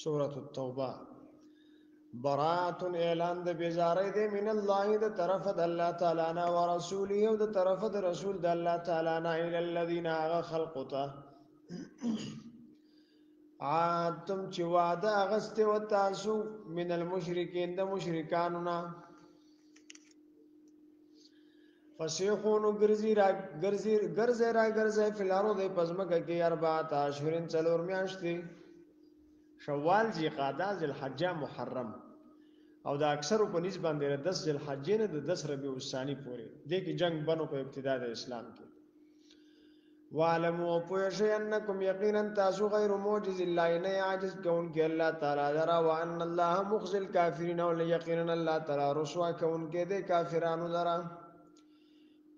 سورة التوبه. براءة اعلان د بیزاری دی من الله د طرف د الله تعالی نه او رسوله او د طرف د رسول د الله تعالی نه الى الذين خلقوا عادتم چې وعده اغسته و تاسو من المشرکین د مشرکانو نه فسیحون ګرځي فلارو د پزمکه کې 4 اشهرن څلور میاشتې شوال ذی قعده ذل حجه محرم او دا اکثر په نسبت باندې 10 ذل حجې نه د 10 ربیع الثانی پورې د کې جنگ بنو په ابتدا د اسلام کې وعلموا پوښی انکم یقینا تاسو غیر معجز الله نه عاجز کون کې الله تعالی درا وان الله مخزي الکافرین او یقینا الله تعالی رسوا کون کې د کافرانو درا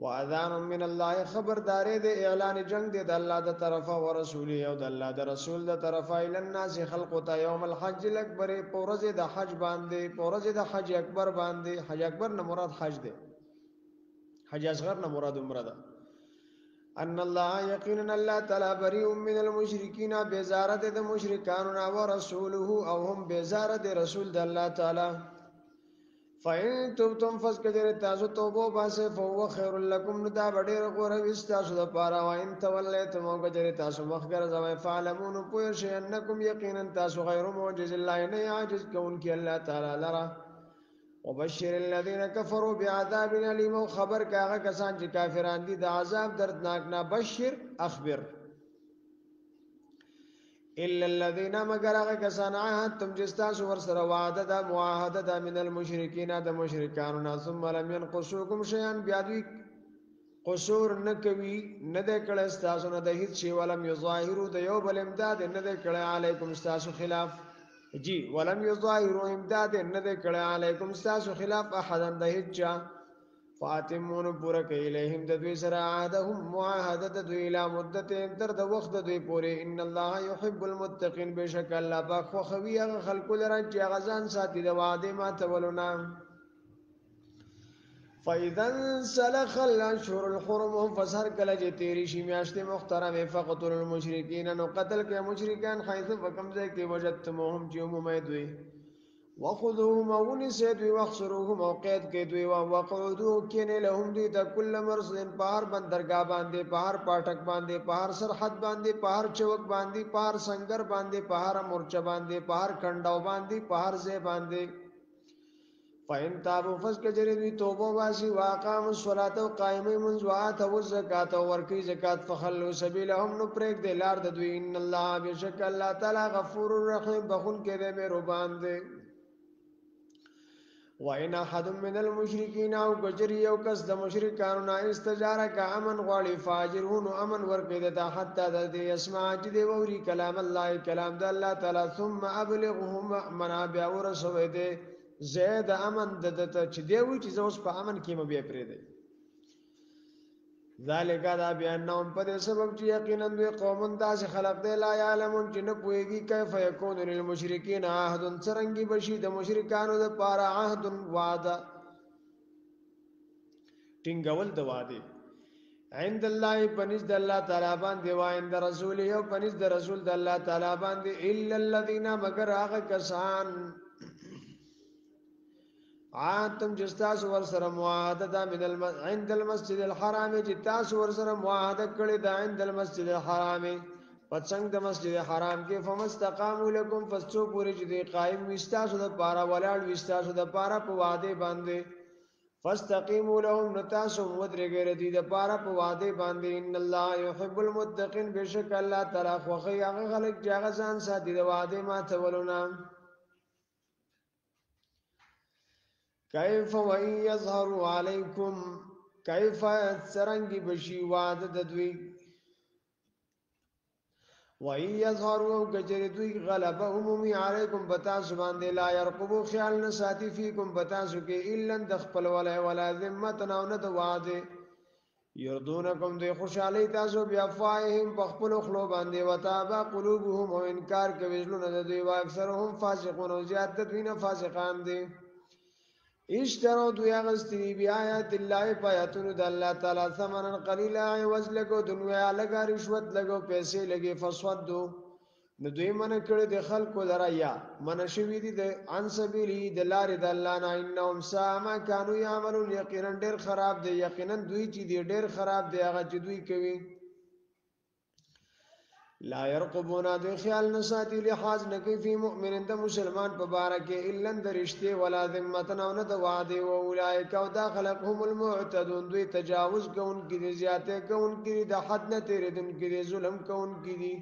واذان من الله خبردارې د اعلان جنگ د الله د طرفه او رسول او د الله د رسول د طرفه ال الناس خلقتا یوم الحج الاکبر پورز د حج باندې پورز د حج اکبر باندې حج اکبر نه مراد حج دی حج اصغر نه مراد عمره ده ان الله یقینا الله تعالی بری من المشرکین بیزارت د مشرکان او رسوله او هم بیزارت رسول د الله تعالی فَإِن تُبْتُمْ فَاسْكَجَرِ تَاسُ تَوْبَةً بَاسَ فَهُوَ خَيْرٌ لَكُمْ نُدَا بَډِرَ غوره وستاسو د پاره وَإِن تَوَلَّيْتُمْ وَكَجَرِ تَاسُ مخګر زوي فَعْلَمُونَ پوهر شئ انکم یقینا تاسو غیر معجز الله نه عاجز کون کی الله تعالی لرا وبشر الذين كفروا بعذاب اليم خبر کاغه کسان چې کافران دي د عذاب دردناک نه بشر اخبر الا الذين مگر هغه کسان عهدتم جستاسو ور سره وعده د معاهده د من المشرکین د مشرکانو نه ثم لم ينقصوكم شيئا بیا دوی قصور نکوي نه د کړه استاسو نه د هیڅ شی ولم یظاهروا د یو بل امداد نه د کړه علیکم استاسو خلاف جی ولم یظاهروا امداد نه د کړه علیکم استاسو خلاف احد د هیڅ فاتمون پورا کوي لهم د دوی سره عهدهم معاهده د دوی لا مدته تر د وخت د دوی پورې ان الله يحب المتقين بشک الله پاک خو خوي هغه خلق لره چې غزان ساتي د وعده ما تولنا فاذا سلخ الاشهر الحرم فسر کله چې تیری شي میاشتې محترمه فقتل المشرکین نو قتل کې مشرکان حيث وکم ځای کې وجدتموهم چې عمومه دوی وخذوهم ونسيت واخسروهم وقيد كدوي وقعدوا كن لهم دي كل مرصد پار بندرگاہ باندې پار پاٹک باندې پار سرحد باندې پار چوک باندې پار سنگر باندې پار مورچه باندې پار کنداو باندې پار زه باندې فین تابو فسکجری توبه واسي واقام الصلاه وقائم منذ واتوا الزکات ورکی زکات فخلوا سبيلهم نو پرېګ دې لار د دوی ان الله بشک الله تعالی غفور رحیم بخون کې دې مهربان دې وَإِنْ أَحَدٌ مِّنَ الْمُشْرِكِينَ أَوْ كَجَرِي أَوْ كَسْ د مشرکانو نه استجارك امن غواړي فاجرون امن ورکړي د حتی د اسماء چې دی ووري کلام الله کلام د الله تعالی ثم ابلغهم منابع ورسوي دي زید امن د چې دی وی چې اوس په امن کې مبي پرې دی ذالک دا بیانهم په سبب چې یقینا دوی قوم داس خلق دی لا یعلمون چې نه پويږي کیف یکون للمشرکین عهد څرنګي بشي د مشرکانو د پاره عهد وعده ټینګول د وعده عند الله پنځ د الله تعالی باندې و عند رسول یو پنځ د رسول د الله تعالی باندې الا الذين مگر هغه کسان عادتم جستاس ور سره معاهده د من عند المسجد الحرام جتاس ور سره معاهده کړی د عند المسجد الحرام پڅنګ د مسجد حرام کې فمستقاموا لكم فسو پوری چې قائم وستاسو د پارا ولاړ وستاسو د پارا په وعده باندې فاستقيموا لهم نتاسو ودرګر دي د پارا په وعده باندې ان الله يحب المتقين بشک الله تعالی خو هغه خلک چې هغه ځان ساتي د وعده ما تولنا کیف و یظهروا علیکم کیف سرنگی بشی وعده د دوی و یظهروا کجری دوی غلبه عمومی علیکم بتاسو باندې لا يرقبوا خیال نساتی فیکم بتاسو کې الا دخل ولا ذمه او نه د وعده یردونکم دی خوشالی تاسو بیا فایهم بخپل خلو باندې وتابا قلوبهم او انکار کوي زلون د دوی واکثرهم فاسقون او زیادت دوی نه فاسقان دي اشتروا دوی اغسطی بی آیات اللہ پایتون دا اللہ تعالی ثمنا قلیلا عوض لگو دنیا لگا رشوت لگو پیسے لگے فصودو نو دوی من کړي د خلکو لرا یا من شوی دي د ان سبیلی د لارې د الله نه انهم ساما كانوا يعملون یقینا ډیر خراب دي یقینا دوی چې دي ډیر خراب دي هغه چې دوی کوي لا يرقبون دوی خیال نساتی لحاظ نکی فی مؤمن د مسلمان په بارکه الا درشته ولا ذمتن او نه د وعده او اولئک او داخلهم المعتدون دوی تجاوز کوون کې زیاته کوون کې د حد نه تیرېدون کې ظلم کوون کې دي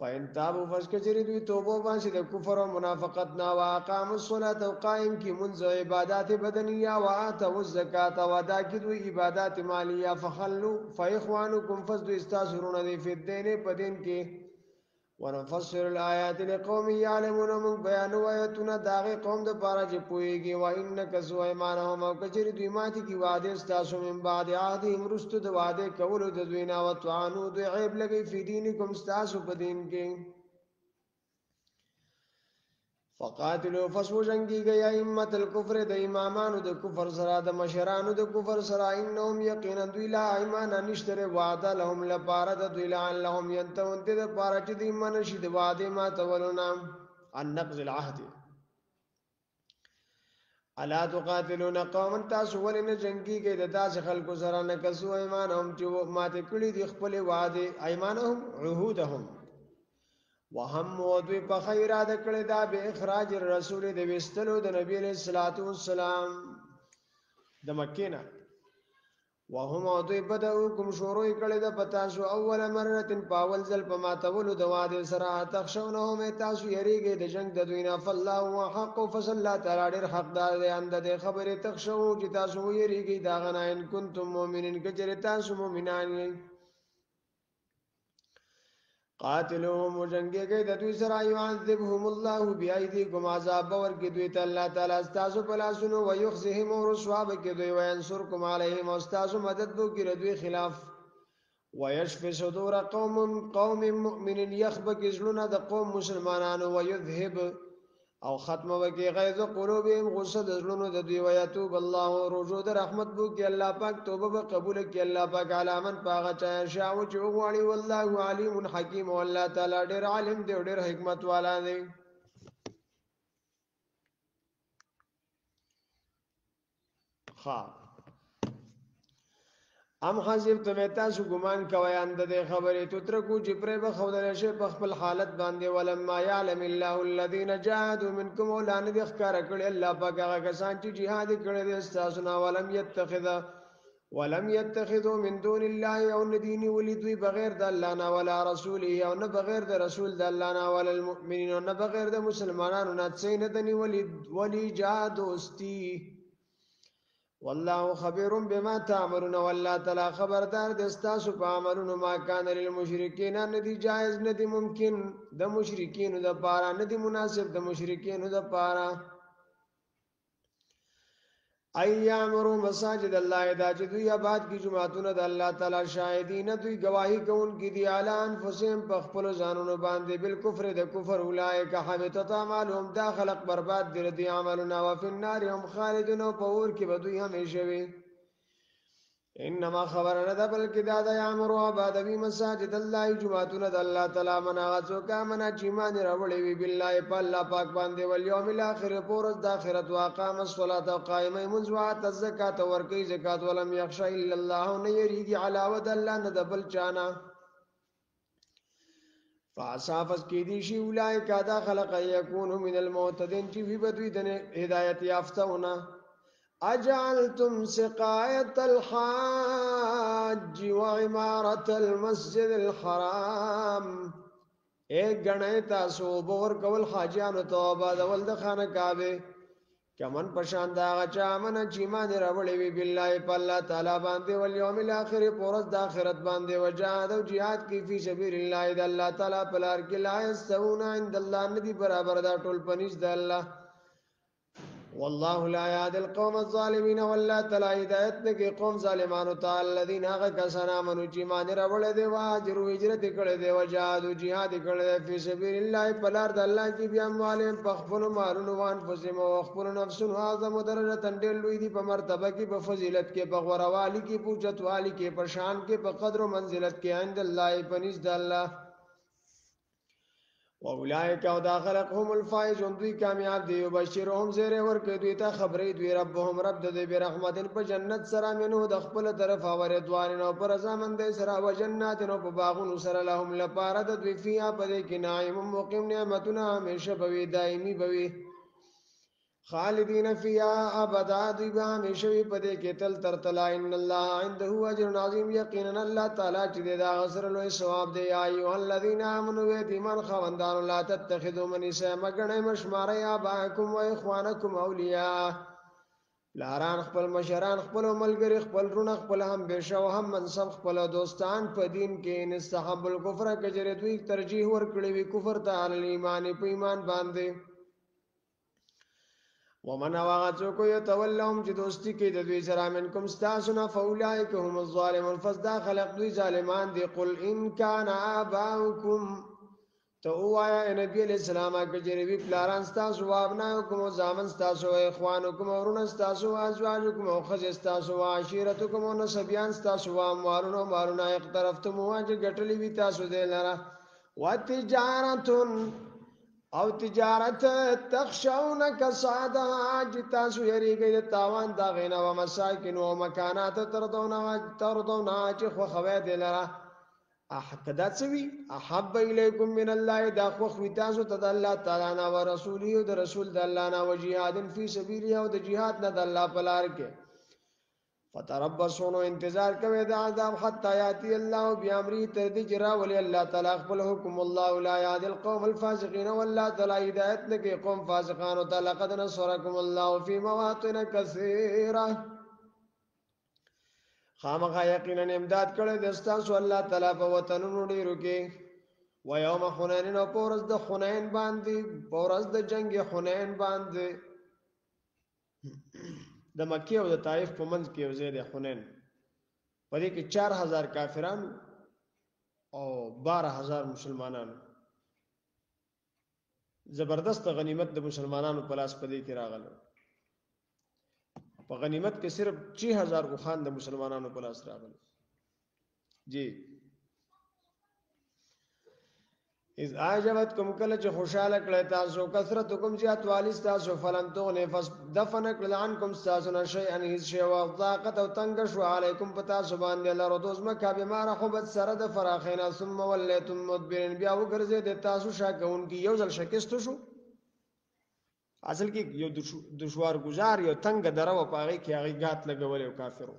فإن تابوا فاسكجري دوی توبه باسي د کفر او منافقت نا واقام الصلاه او قائم کی منځ عبادت بدنیه او اتوا الزکات او ادا کی دوی عبادت مالیه فخلوا فاخوانکم فسد استاسرون دی فی الدین پدین کې ونفسر الآیات لقوم یعلمون من بیان آیاتنا داغه قوم د پاره چې پويږي و انک سو ایمانهم او کجری دوی ماته کی وعده استاسو من بعد عهدهم رست د وعده کولو د دوی نه وتعانو دوی عیب لګي فی دینکم استاسو په دین کې فقاتلوا فسو جنگی گئی ائمه الكفر د امامانو د کفر سره د مشرانو د کفر سره انهم یقینا دوی لا ایمان نشتره وعده لهم لپاره د دوی لعلهم ينتهون د لپاره چې د ایمان شي د وعده ما تولنا ان نقض العهد الا تقاتلون قوما تاسو ولن جنگی گئی د داس خلکو سره نه کسو ایمانهم چې ماته کړي د خپل وعده ایمانهم عهودهم وهم ودوی په خیرات کړه دا به اخراج الرسول د وستلو د نبی علیہ الصلوۃ والسلام د مکینه وهم ودوی بداوکم شروع کړه د پتا شو اول مره پاول ځل په ماتولو د واده سره تخشونهم تاسو یریږي د جنگ د دوی نه فالله وحق فصلى تعالی ډیر حقدار دی اند د خبره تخشو چې تاسو یریږي دا غنا ان کنتم مؤمنین کجره تاسو مؤمنان قاتلهم وجنگي گئی د دوی سره يعذبهم الله بأيديكم عذاب ورکی دوی ته الله تعالی استاسو پلاسونو ويخزهم ورسوا بک دوی وينصركم عليهم استاسو مدد بو کی دوی خلاف ويشفي صدور قوم مؤمن يخبك زلنا د قوم مسلمانانو ويذهب او ختم وکي غیظ قلوبهم غصه د زلونو د دوی ويتوب الله رجو د رحمت بو کی الله پاک توبه به قبول کی الله پاک علامن پاغه چا شاو چې وغواړي والله علیم حکیم والله تعالی ډیر عالم دی ډیر حکمت والا دی ها ام حسبتم تاسو ګمان کوي اند د خبرې تو ترکو چې پرې به خودل شي په خپل حالت باندې ولما يعلم الله الذين جاهدوا منكم ولان د ښکار کړي الله پاک هغه کسان چې jihad کړي د تاسو نه ولم يتخذوا من دون الله او ندين ولدوي بغیر د الله نه ولا رسوله او نه بغیر د رسول د الله نه ولا المؤمنين او نه بغیر د مسلمانانو نه څه نه دني ولي جادوستي والله خبير بما تعملون والله تعالی خبردار د استاسو په عملونو ما کان للمشرکین ندی جائز ندی ممکن د مشرکین د پاره ندی مناسب د مشرکین د پاره ایامرو مساجد الله دا چې دوی آباد کی جمعهتون د الله تعالی شاهدین دوی گواہی کوونکې دی اعلان فسم په خپل ځانونو باندې بالکفر د کفر اولئک حبطت اعمالهم داخلق برباد دي عملنا وفي النار هم خالدون پور کې بدوی همیشه وي انما خبرنا ده بلکې دا د یامرو آباد وی مساجد الله جمعهتون د الله تعالی مناغتو کا منا چې مان راوړي وی بالله په الله پاک باندې ول یوم الاخر پورز د اخرت واقام الصلاه او قائم منزوات الزکات ورکی زکات ولم یخشى الا الله نه یریږي علاوه د الله نه د بل چانا فاصافس کی دی شی اولئک دا خلق یکونو من المعتدین چې وی بدوی د هدایت یافتهونه اجعلتم سقاية الحاج وعمارة المسجد الحرام ایک گنے تاسو بور کول حاجیانو توبه دول د خانه کعبه کمن پشان دا غچا من چې مان راوړې وی بالله په الله تعالی باندې ول یوم الاخر پورز د اخرت باندې وجاهد او jihad کی فی سبیل الله د الله تعالی په لار کې لا یستوون عند الله ندی برابر دا ټول پنځ د الله والله لا يهدي القوم الظالمين والله تعالی ہدایت نه کې قوم ظالمانو ته الذين غكسنا منو چې مان راوړل دی واجر هجرت کړي دی وجاهد jihad کړي فی سبیل الله پلار د الله کې بیا مالهم پخپل مالونو وان فسم او خپل نفسونو اعظم درجه تندل لوی دی په مرتبه کې په فضیلت کې په غوروالی کې په چتوالی کې په شان کې په قدر او منزلت کې عند الله پنځ د الله واولئک او دا خلقهم الفائزون دوی کامیاب دی وبشرهم زیر ورکه دوی ته خبرې دوی ربهم رب د دې برحمتن په جنت سره منو د خپل طرف او رضوان او پر زمن د سره او جنات او په باغونو سره لهم لپاره د دوی فیا په دې کې نعیم مقیم نعمتونه همیشه بوي دایمي بوي خالدین فیها ابدا دی به همیشه وي په دې کې تل تر تلا ان الله عنده اجر عظیم یقینا الله تعالی چې دا غسر لوی ثواب دی ایو الذین آمنوا ایمان خوندان لا تتخذوا من سمغنه مشمار یا باکم و اخوانکم اولیاء لاران خپل مشران خپل ملګری خپل رونه خپل هم بشه او هم منصب خپل دوستان په دین کې نستحب الکفر کجره دوی ترجیح ورکړي وي کفر ته ال ایمان په ایمان باندې ومن واغتو کو یتولهم چې دوستی کې د دوی سره منکم استاسنا فاولئک هم الظالمون فصدا خلق دوی ظالمان دي قل ان كان اباؤكم تو وایا نبی علیہ السلام کجری وی پلاران استاسو وابناکم او زامن استاسو اخوانکم ورون استاسو ازواجکم او خز استاسو عشیرتکم او نسبیان استاسو اموالون مالون اقترفتم واجه غټلی وی تاسو دلرا وتجارتن او تجارت تخشون کسادها جتاسو یریږي د تاوان دا غینا و مساکن او مکانات ترضون چې خو خوي دلرا احقدات سوي احب الیکم من الله دا خو خوي تاسو ته الله تعالی نه او رسول او د رسول د الله نه او جهاد فی سبیل او د جهاد نه د الله په لار کې فتربصوا انتظار کوي د عذاب حتا یاتی الله بامر تر دې جرا ولی الله تعالی خپل حکم الله لا یاد القوم الفاسقین والله تعالی هدایت نه کې قوم فاسقان او تعالی قد نصرکم الله فی مواطن کثیره خامخا یقینا امداد کړي د استاسو الله تعالی په وطنونو ډیرو کې و یوم حنین او پورز د حنین باندې پورز د جنگ حنین باندې د مکه او د طائف په منځ کې یو ځای د حنین په دې کې 4000 کافران او 12000 مسلمانان زبردست غنیمت د مسلمانانو په لاس په دې کې راغله په غنیمت کې صرف 6000 غوخان د مسلمانانو په لاس راغله جی اذ اعجبتکم کله چې خوشاله کړه تاسو کثرتکم زیات والی تاسو فلم تغنه فدفن کړه عنکم تاسو نشي ان هیڅ شی او ضاقت او تنگ شو علیکم پتا سبحان الله رودوز مکه به ما رحبت سره د فراخینا ثم ولیتم مدبرین بیا وګرځي د تاسو شاکون کی یو ځل شکست شو اصل کې یو دشوار گزار یو تنگ درو په هغه کې هغه غات لګول او کافرو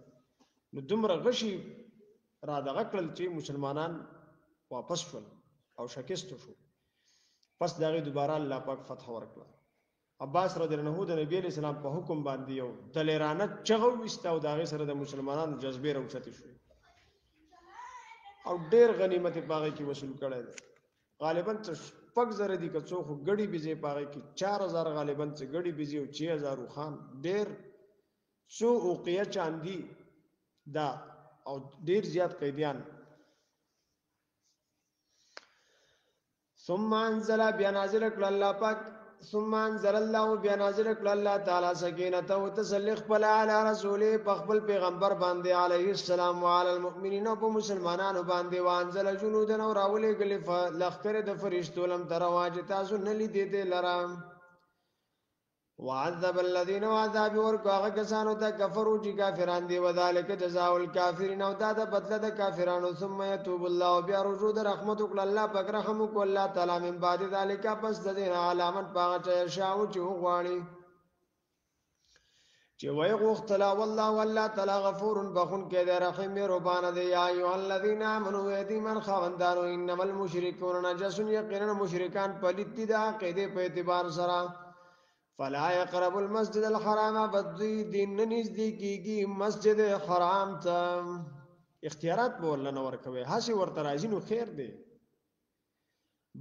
نو دومره غشي را دغه کړل چې مسلمانان واپس شول او شکست شو پس دغه دوباره الله پاک فتح ورکړه عباس رضی الله عنه د نبی علیہ السلام په حکم باندې یو دلیرانه چغو وستاو دغه سره د مسلمانانو جذبه راوچته شو او ډیر غنیمت پاغه کې وصول کړي غالبا پک زره دي که څوک غړي بيزي پاغه کې 4000 غالبا څه غړي بيزي او 6000 خان ډیر سو اوقیه چاندي دا او ډیر زیات قیدیان ثم انزل بنازل کل الله پاک ثم انزل الله بنازل کل الله تعالی سکینه او تسلیخ بل علی رسول خپل پیغمبر باندې علیه السلام وعلى المؤمنین او مسلمانانو باندې وانزل جنودن او راولې غلف لخر د فرشتو لم ترواج تاسو نلی دې لرام وعذب الذين وعذاب ورقا کسانو ته کفرو چې کافران دي وذالک جزاء الکافرین او دا د بدله د کافرانو ثم يتوب الله بیا رجوع د رحمت الله پاک رحم کو الله تعالی من بعد ذالک پس د دین علامت پاغه شاو چې غواړي چې وای غختلا والله والله تعالی غفور بخون کې د رحیم ربانه دی یا ایه الذین آمنوا یتیمن خوندانو انما المشركون نجس یقینا مشرکان پلیت دي د عقیده په اعتبار سره فلا يقرب المسجد الحرام بدی دین نزدیکیږي مسجد حرام ته اختیارات بوله نو ورکوي هاسي ورته راځي نو خیر دی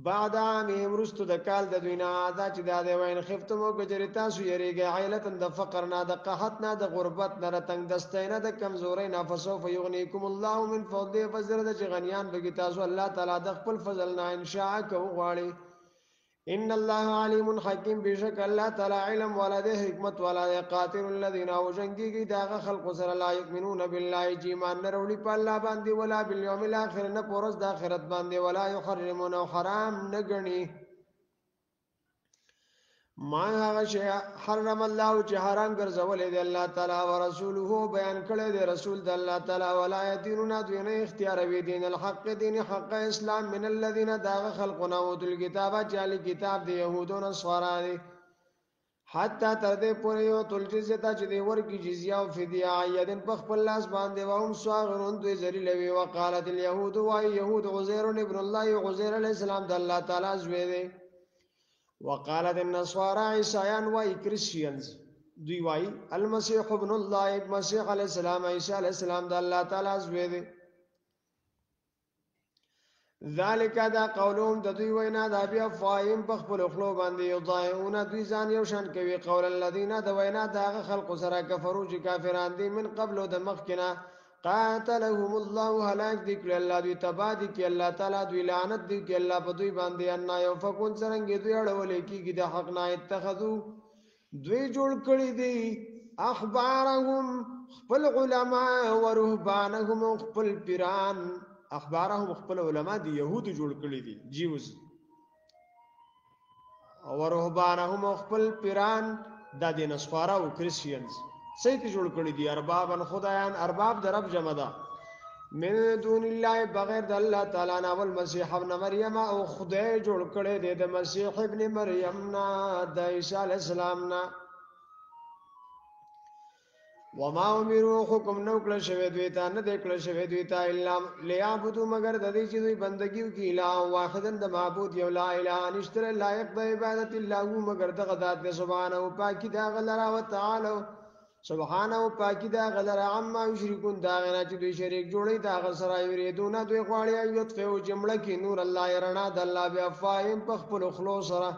بعد عام رستو د کال د دوینا دا چې دا دی وین خفتم او گجری تاسو یریږي عائلتن د فقر نه د قحط نه د غربت نه تنگ دستینه د کمزوري نه فسوف یغنیکم الله من فضله فزرد چې غنیان بګی تاسو الله تعالی د خپل فضل نه ان شاء کو غواړي ان الله علیم حکیم بشک الله تعالی علم ولده حکمت ولده قاتل الذين وجنگی داغه خلق سره لا یؤمنون بالله ایمان نه وروړي په الله باندې ولا بالیوم الاخر نه پورز د اخرت باندې ولا یحرمون حرام نه غنی ما هغه شی حرم الله چې حرام ګرځولې دی الله تعالی او رسوله بیان کړی دی رسول د الله تعالی ولا یدینون دین اختیار وی دین الحق دین حق اسلام من الذين داغ خلقنا اوتل کتاب جعل کتاب دی يهودون نصارا دی حتی تر دې پورې یو تل جزیه چې دی ورکی جزیه او فدیه عیدن په خپل لاس باندې وهم صاغرون دوی ذلیل وی وقالت اليهود و يهود عزير ابن الله عزير علیہ السلام د الله تعالی زوی دی وقالت النصارى عیسایان و کریسچینز دوی وای المسيح ابن الله مسیح علیہ السلام عیسی علیہ السلام د الله تعالی زوی دی ذالک دا قولهم د دوی وینا د بیا فایم په خپل خلو باندې یضایعون دوی ځان یو شان کوي قول الذين د وینا د خلق سره کفرو چې کافران دي من قبل د مخکنا قاتلهم الله هلاك دي کړه الله دوی تبا دي کې الله تعالی دوی لعنت دي کې الله په دوی باندې ان یو فكون څنګه دوی اړولې کېږي د حق نه اتخذو دوی جوړ کړی دي اخبارهم خپل علما او رهبانهم خپل پیران اخبارهم خپل علما دي يهود جوړ کړی دي جیوز او رهبانهم خپل پیران د دین نصارا او کریسچینز سېت جوړ کړی دي اربابن خدایان ارباب د رب جمع ده من دون الله بغیر د الله تعالی نه ول مسیح ابن مریم او خدای جوړ کړی دی د مسیح ابن مریم نه د عیسی علی السلام نه وما امروا حکم نو کړل شوی دوی ته نه دکړل شوی دوی ته الا لیعبدوا مگر د دې چې دوی بندګي وکړي لا واحدن د معبود یو لا اله نشتر لایق د عبادت الله مگر د غذات سبحانه او پاکی دا غلرا وتعالى سبحانه او پاکی دا غلرا عما یشرکون دا غنا چې دوی شریک جوړي دا غسرا یریدون دوی غواړي ایت فو جمله کې نور الله يرنا د الله بیا فاهم په خپل خلوص سره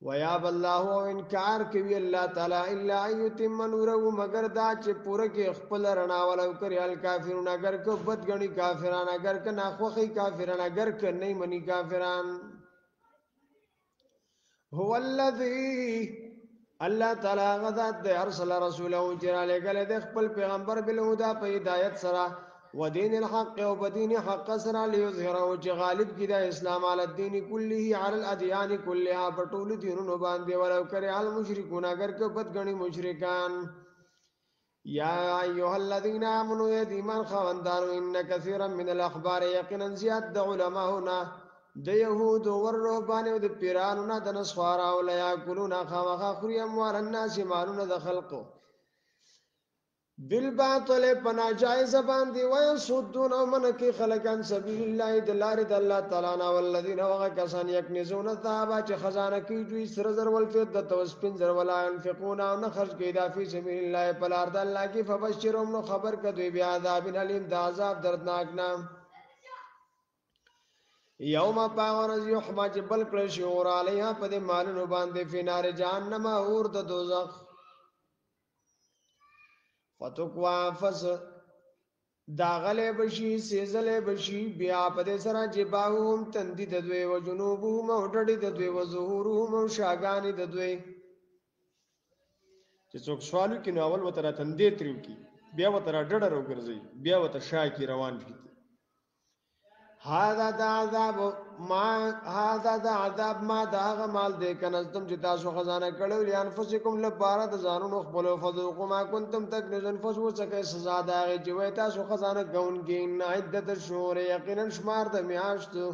وياب الله او انکار کوي الله تعالی الا ایتم نوره مگر دا چې پوره کې خپل رڼا ولو کوي الکافرون اگر کو بدګنی کافران اگر ک ناخوخي کافران اگر ک نه منی کافران هو الذی الله تعالی غذات د ارسل رسوله جرا لګل د خپل پیغمبر بالهدى په هدایت سره ودين الحق وبدين حق سرا ليظهره چې غالب کی د اسلام علی الدین كله علی الادیان كلها بطول دینونو باندې ولو کرے المشرکون اگر که بدګنی مشرکان یا ایها الذين امنوا یذیمان خواندارو ان كثيرا من الاخبار یقینا زیاد د علماءنا د يهود او رهبان او د پیرانو نه د نصارا او لا یاکلون خامخ خوري اموال الناس مالون د خلقو بالباطل پناجائز باندې ويصدون من کی خلقان سبیل الله دلار د الله تعالی نه والذین وغکسان یکنزون الذهب چې خزانه کی دوی سر زر ول فد توسپن زر ولا ينفقون او خرج کی دا فی سبیل الله پلار د الله کی فبشرهم نو خبر کدی بیا عذاب الیم د عذاب دردناک نام یوم پاورز یحما جبل کل شعور علیها پد مالونو باندې فی نار جهنم اور د دوزخ فتقوا فس داغله بشي سيزله بشي بیا په سره جباهم تندي د دوی او جنوبهم او ډډي د دوی او ظهورهم او شاګانی د دوی چې څوک سوالو کې نو اول وتره تندي تریو کی بیا وتره ډډه روګرځي بیا وته شاکی روان کی هذا عذاب ما داغ مال دې کنزتم چې تاسو خزانه کړو لیان فسکم لپاره د ځانونو خپل فذوقوا ما کنتم تکنزون فسو څخه سزا داغه چې وای تاسو خزانه ګون کې ان عدت الشهور یقینا شمار د میاشتو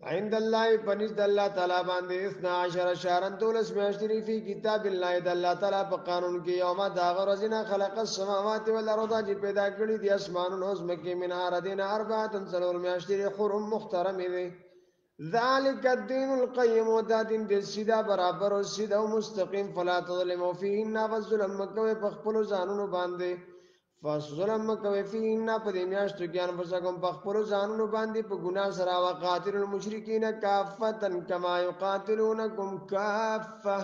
عند الله پنځ د الله تعالی باندې 12 شهرن دولس میاشتې فی کتاب الله د الله تعالی په قانون کې یوم دا غرزنا خلق السماوات والارض چې پیدا کړی دي اسمانونو زمکه من اردین اربعه سلور میاشتې حرم محترم دي ذالک الدین القیم دا دین د سیدا برابر او سیدا مستقیم فلا تظلموا فیهن والظلم کوي په خپل ځانونو باندې فظلم کوي فینا په دې میاشتو کې انفسکم په خپل ځانونو باندې په ګناه سره وقاتل المشرکین کافتا کما یقاتلونکم کافه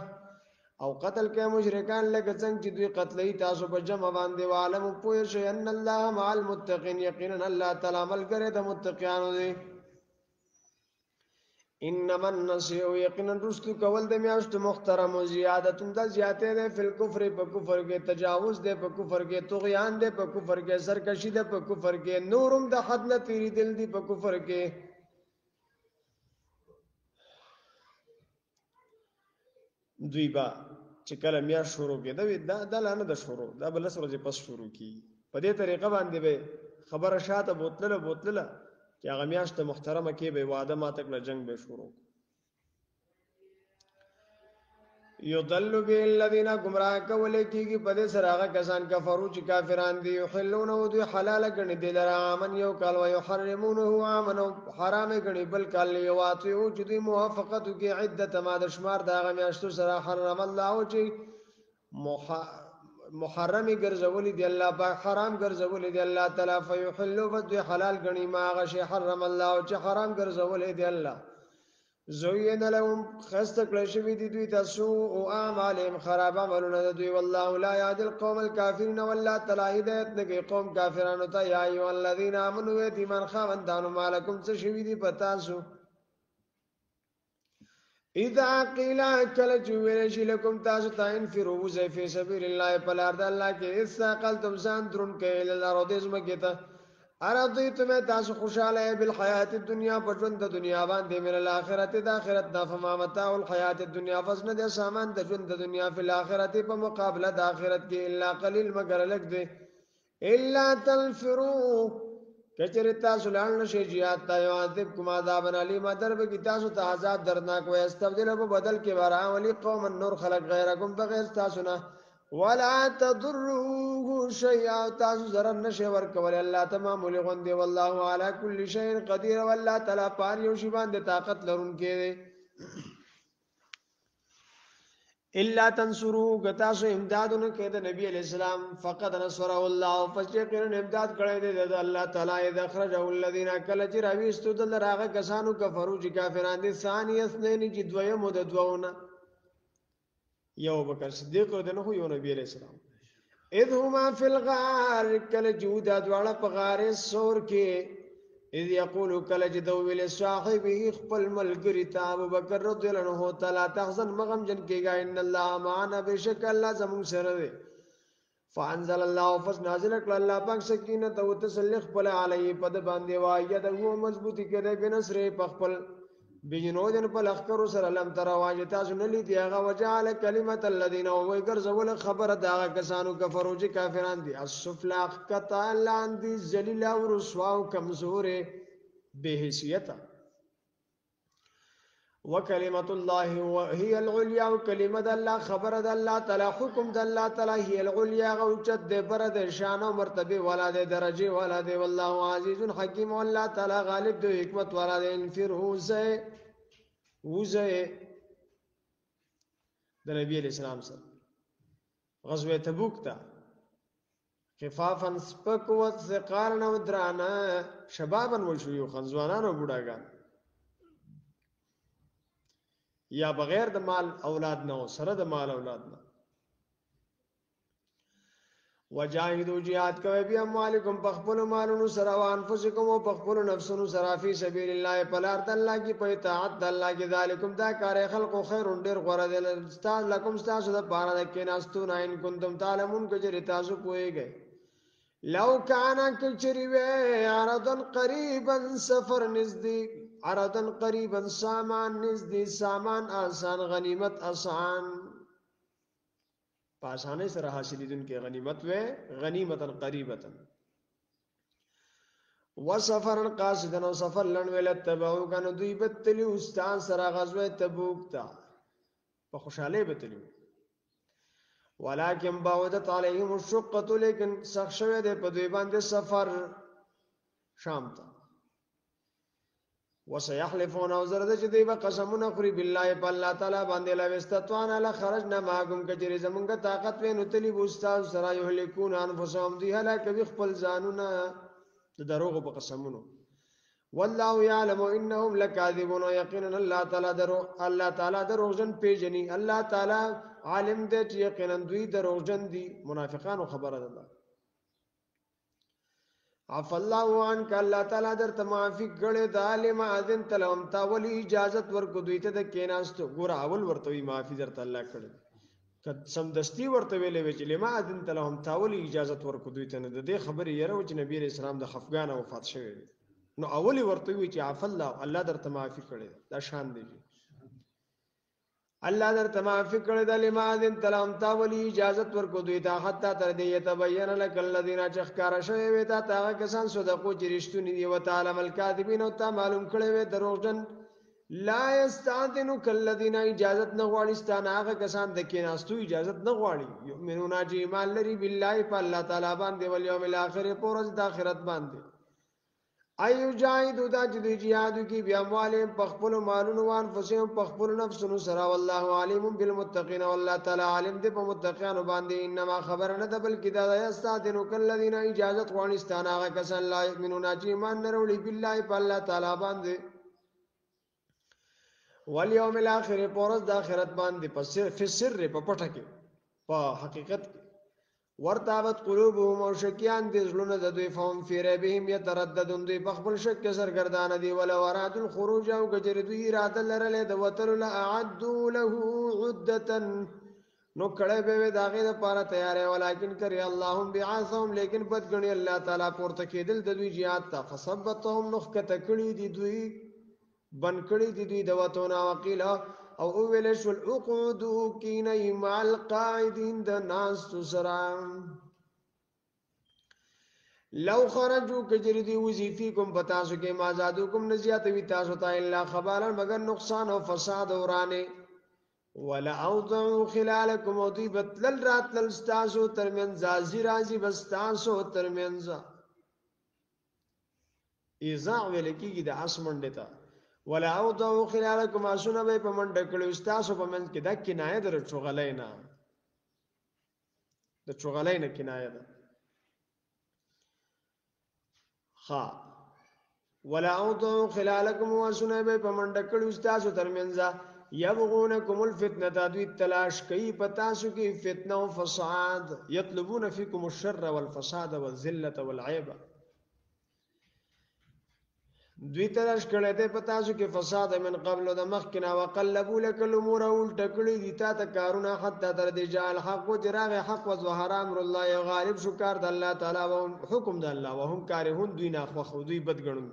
او قتل کې مشرکان لکه څنګه چې دوی قتلې تاسو په جمع باندې عالم پوه شئ ان الله مع المتقین یقینا الله تعالی عمل کوي د متقینانو دی انما النسیء یقینا رستو کول د میاشت محترم او زیادت د زیاته ده فل کفر په کفر کې تجاوز ده په کفر کې طغیان ده په کفر کې سرکشی ده په کفر کې نورم د حد نه تیری دل دي په کفر کې دوی با چې کله میاشت شروع کېده دا لانه د شروع دا بل سره چې پس شروع کی په دې طریقه باندې به خبره شاته بوتله چې هغه میاشت محترمه کې به واده ماته کله جنگ به شروع یضل به الذين گمراه کول کیږي په دې سره هغه کسان کفرو چې کافران دي یحلونه او دوی حلال غني دي لرا امن یو کال او يحرمونه امن حرام غني بل کال یو واطیو چې دوی موافقت کوي عدت ما د شمار د هغه میاشتو سره حرم الله او چې محرم ګرځولې دی الله پاک حرام ګرځولې دی الله تعالی فیحلوا فدوی حلال غني ما هغه شی حرم الله او چې حرام ګرځولې دی الله زوین لهم خست کړی شوی دی دوی تاسو او اعمالهم خراب عملونه دوی والله لا يهدي القوم الكافرين والله تعالی هدایت نه کوي قوم کافرانو ته یا ایو الذين امنوا ایمان خاوندانو مالکم څه شوی دی پتا سو اذا قيل كل جويل لكم تاسو ته انفروا في سبيل الله فلارد الله کې استقلتم ځان درون کې ال الارض زمکته ارضیتم تاسو خوشاله بالحیات الدنیا په ژوند د دنیا باندې من الاخرت د اخرت د فما متاع الحیات الدنیا فسن د سامان د ژوند د دنیا په الاخرت په مقابله د اخرت کې الا قليل مگر لګ دی الا تنفروا کچری تاسو لاړ نشئ jihad ته يعذبكم عذابا اليما درب کی تاسو ته عذاب درناک وي استبدل په بدل کې ورا ولي قوم النور خلق غیرکم بغیر تاسو نه ولا تضروه شيئا تاسو ضرر نشي ورکول الله تمام لغون دی والله على كل شيء قدير والله تعالی پار یو شی باندې طاقت لرونکی دی الا تنصروا غتاسو امدادونه کې د نبی علی السلام فقد نصره الله فشکرن امداد کړی دی د الله تعالی اذا خرجه الذين كل جراويستو د راغه کسانو کفرو چې کافران دي ثاني اثنين چې دویم د دوونه یو بکر صدیق د نو یو نبی علیہ السلام اذ هما فی الغار کل جودا دواړه په غار سور کې اذ یقول کل جدو ویل صاحبه خپل ملګری ته ابو بکر رضی الله عنه تعالی تحزن مغم جن کېږي ان الله معنا بشک الله زمون سره دی فانزل الله فنازل کړ الله پاک سکینه او تسلیخ بل علی پد باندې وایده هو مضبوطی کړي بنصر په خپل بجنودن په لخر سره لم تر واجه تاسو نه لیدي هغه وجعل کلمت الذين ويغرزول خبر دا کسانو کفرو چې کافران دي السفلا قطع لاندې ذلیل او رسوا او کمزور به حیثیت وکلمت الله هي العليا وكلمه الله خبر د الله تعالی حکم د الله تعالی هي العليا غوچت د بر د شان او مرتبه ولا د درجه ولا د والله عزيز حکیم والله تعالی غالب د حکمت ولا د انفروزه وزه د نبی علیہ السلام سره غزوه تبوک ته خفافا سپکوت ثقالنا ودرانا شبابا وشيوخا ځوانان او بوډاګان یا بغیر د مال اولاد نه او سره د مال اولاد نه وجاهدوا جهاد کوي بیا مالکم بخبل مالونو سره او انفسکم او بخبل نفسونو سره فی سبیل الله پلار د الله کی په اطاعت د الله کی ذالکم دا کار خلق خیر ډیر غره دل استاد لکم استاد د پاره د کیناستو نه ان کنتم تعلمون کجری تاسو پويږئ لو کان کچری و عرضا قریبا سفر نزدیک عرضا قریبا سامان نزدیک سامان آسان غنیمت آسان پاسانه سره حاصلیدون کې غنیمت و غنیمتا قریبتا وسفر قاصدا او سفر لن ول تبعو کنه دوی بتلی استاد سره غزوه تبوک تا په خوشاله بتلی ولكن بعدت عليهم الشقه لیکن سخت شوه د په دوی باندې سفر شام ته وسيحلفون او زرد چې دوی به قسمونه خوري بالله په الله تعالی باندې لا واستطعنا لخرجنا معكم کجری زمونږه طاقت وینو تلی بوستان سره یهلكون انفسهم دی هلاک خپل ځانونه د دروغ په قسمونو والله يعلم انهم لكاذبون يقينا الله تعالی دروغجن پیجنی الله تعالی عالم دې یقینا دوی دروغجن دي منافقانو خبره ده عف الله عنك الله تعالی درته معافي کړي د عالم اذن تلهم تا ولي اجازه ورکو دوی ته د کیناستو ګور اول ورته معافي درته الله کړي که سم دستی ورته ویلې چې لما اذن تلهم تا ولي اجازه ورکو دوی ته د دې خبرې یره چې نبی رسول الله د خفګان وفات شوی نو اولی ورته وی چې عف الله درته معافي کړي دا شان دی الله درته معافي کړی د لما دین تلام تا ولی اجازت ورکو دوی ته حتی تر دې يتبين لك الذين چخکار شوی وي تا هغه کسان صدقو چې رښتونی دي وتعالى الکاذبین او تا معلوم کړی وي دروغجن لا یستاذنک الذين اجازت نه غواړي ستانه هغه کسان د کیناستو اجازت نه غواړي یؤمنون چې ایمان لري بالله په الله تعالی باندې او یوم الاخر په ورځ د آخرت باندې ایو جاهدوا دا چې جهاد کی بیا مالهم پخپل مالونو وان فسهم پخپل نفسونو سره والله علیم بالمتقین والله تعالی عالم دې په متقینو باندې انما خبر نه ده بلکې دا یستاذنک الذين اجازت غواړي ستانه هغه کسان لا یؤمنون چې ایمان نه وروړي بالله په الله تعالی باندې والیوم الاخر پورز د آخرت باندې په سر په پټه کې په حقیقت کې ورتابت قلوبهم او شکیان دي زلون د دوی فهم فی ربهم یترددون دوی بخبل شک سرګردان دي ولا وراد الخروج او گجر دوی اراده لرله د وتر لا اعدوا له عده نو کړه به داغه لپاره تیارې ولیکن کری اللهم بعثهم لیکن بدګنی الله تعالی پورته کېدل د دوی jihad ته فثبتهم نخ کته کړي دي دوی بن کړي دي دوی د وتونه وقیله او ویل شو العقود کینای مع القاعدین د ناس سرام لو خرجوا کجردی وظیفیکم بتاسو کې ما زادوکم نزیات وی تاسو ته الا خبالا مگر نقصان او فساد ورانه ولا اوضعوا خلالکم او دی بتل رات لل استاسو ترمن زازی رازی بستاسو ترمن ز اذا ویل کیږي د اسمنډه ته ولا اوضعوا خلالکم اسونه به په منډه کړو استاسو په من کې د کنایه در چغلینا د چغلینا کنایه ده خا ولا اوضعوا خلالکم اسونه به په منډه کړو استاسو ترمنځ یبغونکم الفتنه دوی تلاش کوي پتا سو کې فتنه او فساد یطلبون فیکم الشر والفساد والذله والعیب دوی تلاش کړي ته پتا سو کې فساد من قبل د مخکنا وقلبوا لك الامور ولټکړي دي تا ته کارونه حتی تر دې جال حق او جراغ حق و ظهر امر الله غالب شو کار د الله تعالی او حکم د الله وهم کارهون دوی نه خو دوی بدګنون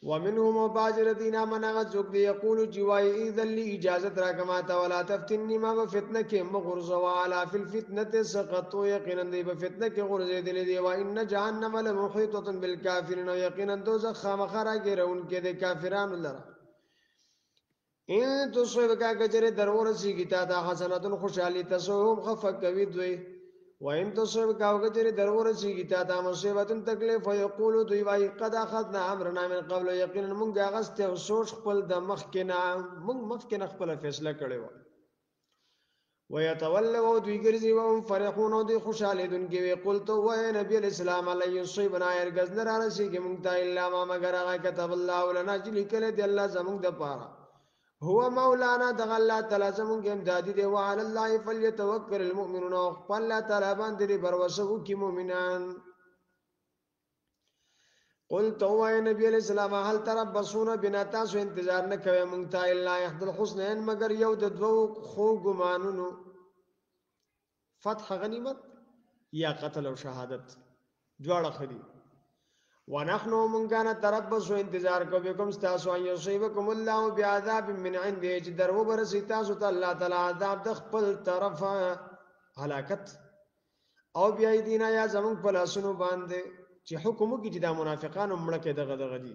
ومنهم باجر دینا منغت زوک دی یقول جوائی ایذن لی اجازت راکما تا ولا تفتنی ما بفتنہ کے مغرز وعلا فی الفتنة سقطو یقینا دی بفتنہ کے غرز دلی دی وإن جہنم لمحیطة بالکافرین یقینا دوزخ خامخرا کے رون کے دی کافران لرا ان تصویب کا کجر درور سی گتا تا حسنت خوشحالی تسوهم خفق کوید دوی وَإِن تُصِبْكَ وَكَجْرِ دَرْوَرَ سِيگِتَا تَا مُصِيبَةٌ تَكْلِفَ وَيَقُولُ دوی وای قد اخذنا امرنا من قبل یقینا مونږ غسته او سوچ خپل د مخکنا مونږ مخکنا خپل فیصله کړې و ويتولوا دوی ګرځي و فرحون دوی خوشاله دن کې وی قلت و نبی الاسلام علی یصيبنا ارغز نه راسیږي مونږ ته الا ما مگر هغه كتب الله لنا چې لیکل دی الله زمونږ د پاره هو مولانا دغ الله تعالی زمونږ امدادي دی وعلى الله فليتوكل المؤمنون الله تعالی باندې بروسه وکي مؤمنان قلت و نبی علیہ السلام هل تربصون بنا تاسو انتظار نه کوي مونږ ته الا احد الحسنين مگر یو د دوو خو ګمانونو فتح غنیمت یا قتل او شهادت دواړه خدي ونحن مونږه تربص انتظار کو به کوم تاسو ان یصيبکم الله بعذاب من عنده چې درو برسي تاسو ته الله تعالی عذاب د خپل طرفه هلاکت او بیا دینا یا زمون په لاسونو باندې چې حکم کې چې د منافقانو مړه کې دغه دي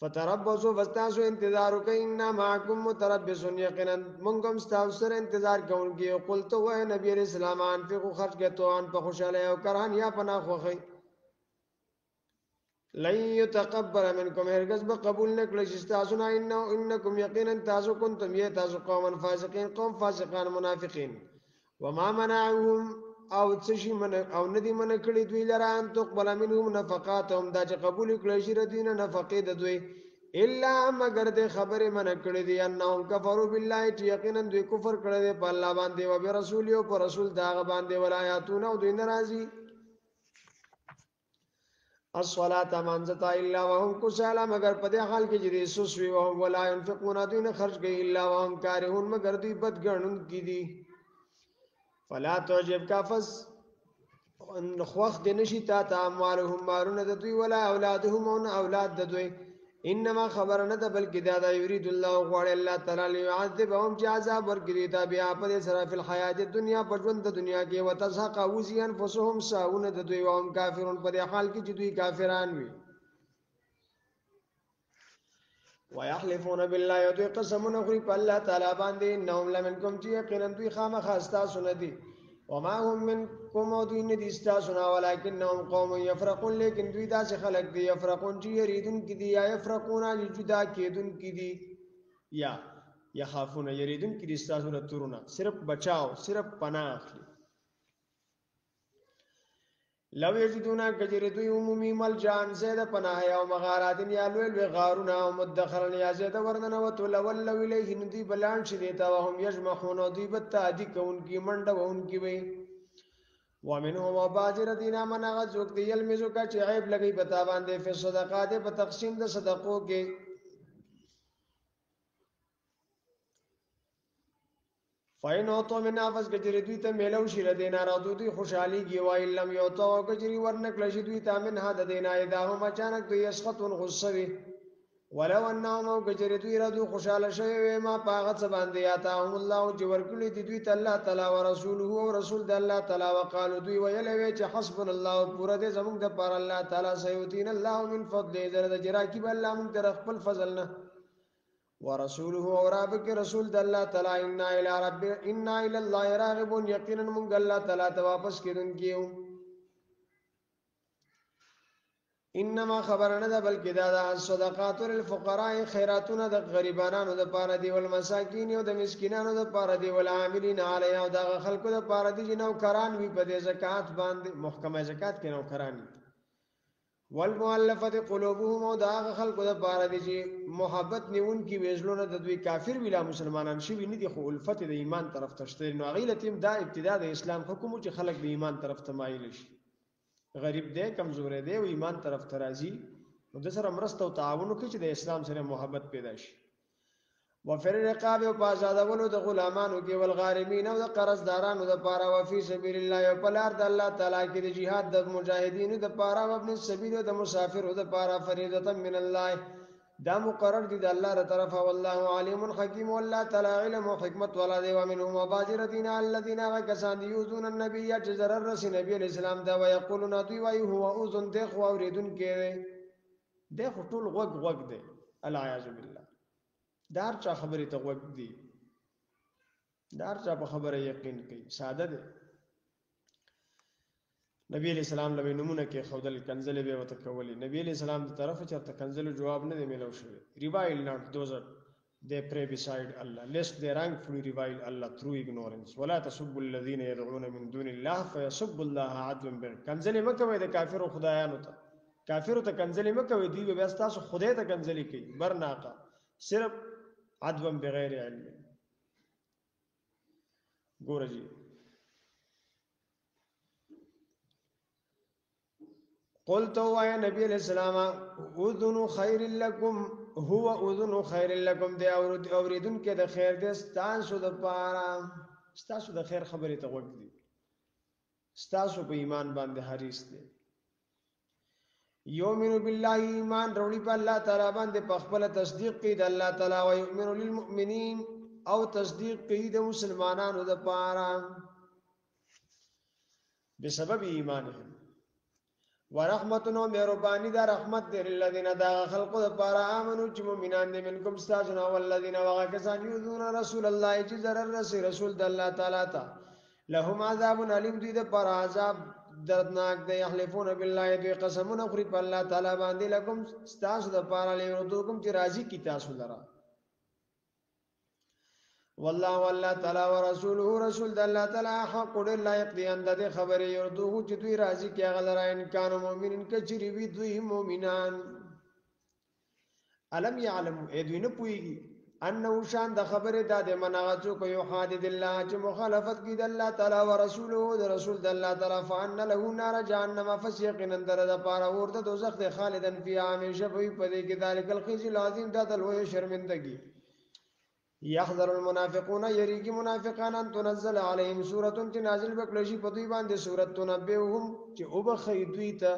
فتربصوا فاستاسو انتظار وکئ ان معكم متربصون یقینا مونږ هم تاسو سره انتظار کوونکی او قلت و نبی رسول الله انفقوا خرج کې توان په خوشاله او کران یا پناه خوخی لن يتقبل منكم هرگز بقبول نکړي چې تاسو نه انکم یقینا تاسو کنتم یا تاسو قوم فاسقین قوم فاسقان منافقین وما منعهم او تشي من او ندی من کړي دوی لره ان تقبل منهم نفقاتهم دا چې قبول کړي شي ردینه نفقې د دوی الا مگر د خبره من کړي دي انهم کفروا بالله چې یقینا دوی کفر کړي دي په الله باندې او په رسول او په رسول دا باندې ولایاتونه او دوی ناراضي الصلاه منزتا الا وهم كسالى مگر په دې حال کې چې رسوس وي او ولا ينفقون دین خرج کوي الا وهم کارهون مگر دوی بدګنون کی دي فلا تعجب کافس خوخ د نشي تا اموالهم مارونه د دوی ولا اولادهم او اولاد د دوی انما خبرنه ده بلکې دا یرید الله غواړي الله تعالی ليعذبهم چې عذاب ورکړي تا بیا په سره په الحیات دنیا په ژوند د دنیا کې وتزهق اوزي انفسهم ساونه د دوی او کافرون په حال کې چې دوی کافران وي ويحلفون بالله يدوي قسمون خري په الله تعالی باندې انهم لمنكم چې یقینا دوی خامخا استاسو ندي وما هم منكم ودين دي استاسنا ولكنهم قوم يفرقون لیکن دوی داسې خلق دي يفرقون چې يريدون کې دي یا يفرقون جدا کېدون کې دي یا يخافون يريدون کې دي استاسو ترونه صرف بچاو صرف پناه اخلي لو یجدونا کجری دوی عمومی ملجان زید پناه او مغارات یا لوی غارونه او مدخرن یا زید ورننه وتل ولو الیه ندی بلان شدیتا وهم یجمحون دی بتادی کون کی منډه وون کی وی ومنهم وباجرتین من غزوک دی یلمزو کا چې عیب لګی پتا باندې په صدقات په تقسیم د صدقو کې فاینو تو من نافس کجری دوی ته میلو شي لدینا را دوی خوشحالي کی وای لم یو تو کجری ورنکل شي دوی ته من هدا دینا اذا هم اچانک دوی یسقطون غصوی ولو انهم کجری دوی را دوی خوشاله شوی ما پاغت باندې یاتا هم الله چې ورکلی دوی ته الله تعالی او رسوله او رسول د الله تعالی وقالو دوی ویلوی چې حسبنا الله پورا دې زموږ د پر الله تعالی سيوتين الله من فضل زرد جرا کی بل الله من تر خپل فضلنا ورسوله ورابك رسول د الله تعالی انا الى الله راغبون یقینا من الله تعالی ته واپس کیدونکیو انما خبرنا ده بلکې دا صدقات للفقراء خیراتونه د غریبانو د پاره دی ول مساکین او د مسکینانو د پاره دی ول عاملین علی او د خلکو د پاره دی نو کران وی په دې زکات باندې محکمه زکات کې نو کران والمؤلفه قلوبهم او دا خلکو د پاره دی چې محبت نیون کی ویژلونه د دوی کافر ویلا مسلمانان شي نه دي خو الفت د ایمان طرف تشته نو غیلتیم دا ابتدا د اسلام حکم چې خلک د ایمان طرف تمایل شي غریب دی کمزور دی او ایمان طرف ترازی نو د سره مرسته او تعاون کوي چې د اسلام سره محبت پیدا شي وفر رقاب او آزادولو د غلامانو کې والغارمین او د قرضدارانو د پاره او فی سبیل الله او پلار د الله تعالی کې د jihad د مجاهدینو د پاره او ابن السبیل د مسافرو د پاره فریضه من الله دا مقرر دي د الله تر طرفه والله علیم حکیم والله تعالی علم او حکمت ولا دی ومنهم باجرتین الذين كسان يؤذون النبي جزر الرسول نبی اسلام دا ويقولون دوی وای هو اذن دغ اوریدون کې دغ ټول غوګ دی العیاذ بالله دار چا خبره ته غوګ دی دار چا په خبره یقین کوي ساده دی نبی علیہ السلام لوي نمونه کې خودل کنزل به وته کولی نبی علیہ السلام د طرف چرته کنزل جواب نه دی ملو شوی reviled not those they pray beside Allah lest they wrongfully revile Allah through ignorance ولا تسبوا الذين يدعون من دون الله فيسبوا الله عدوا بغير کنزل مکوي د کافر خدایانو ته کافر ته کنزل مکوي دی به تاسو خدای ته کنزل کوي برناقه صرف عدوا بغیر علم ګورجی قلت يا نبي الاسلام اذن خير لكم هو اذن خير لكم دی اوریدون کې د خیر د ستاسو د پاره ستاسو د خیر خبره ته وګ دي ستاسو په ایمان باندې حریص دي یؤمن بالله ایمان وروړي په الله تعالی باندې په خپل تصدیق کوي د الله تعالی او یؤمن للمؤمنین او تصدیق کوي د مسلمانانو د پاره بسبب ایمانهم ورحمتنا مهربانی دا رحمت دې للذین دا خلق د پاره امنو چې مؤمنان دې منکم استاجنا والذین وغکسان یذون رسول الله چې ضرر رسول د الله تعالی ته لهم عذاب علیم دې د پر عذاب دردناک دی یحلفون بالله دوی قسمونه خوري په الله تعالی باندې لکم استاس د پاره لیردوکم چې راضی کی تاسو لرا والله والله تعالی ورسوله رسول د الله تعالی حق ډیر لایق دی اند د خبره یردوه چې دوی راضی کی غلرا ان کان مؤمنین کچری وی دوی مؤمنان علم یعلم دوی نه پویږي انه شان د خبره د منغچو کو یو حادث الله چې مخالفت کی د الله تعالی او رسوله د رسول د الله تعالی فان له نار جهنم فسيقن اندر د پاره ورته دوزخ د خالدن فی همیشه وي پدې کې ذالک الخزي العظیم د لوی شرمندگی يحذر المنافقون يريق منافقان ان تنزل عليهم سوره تنازل بکلشی په دوی باندې سوره تنبئهم چې او بخیدوی ته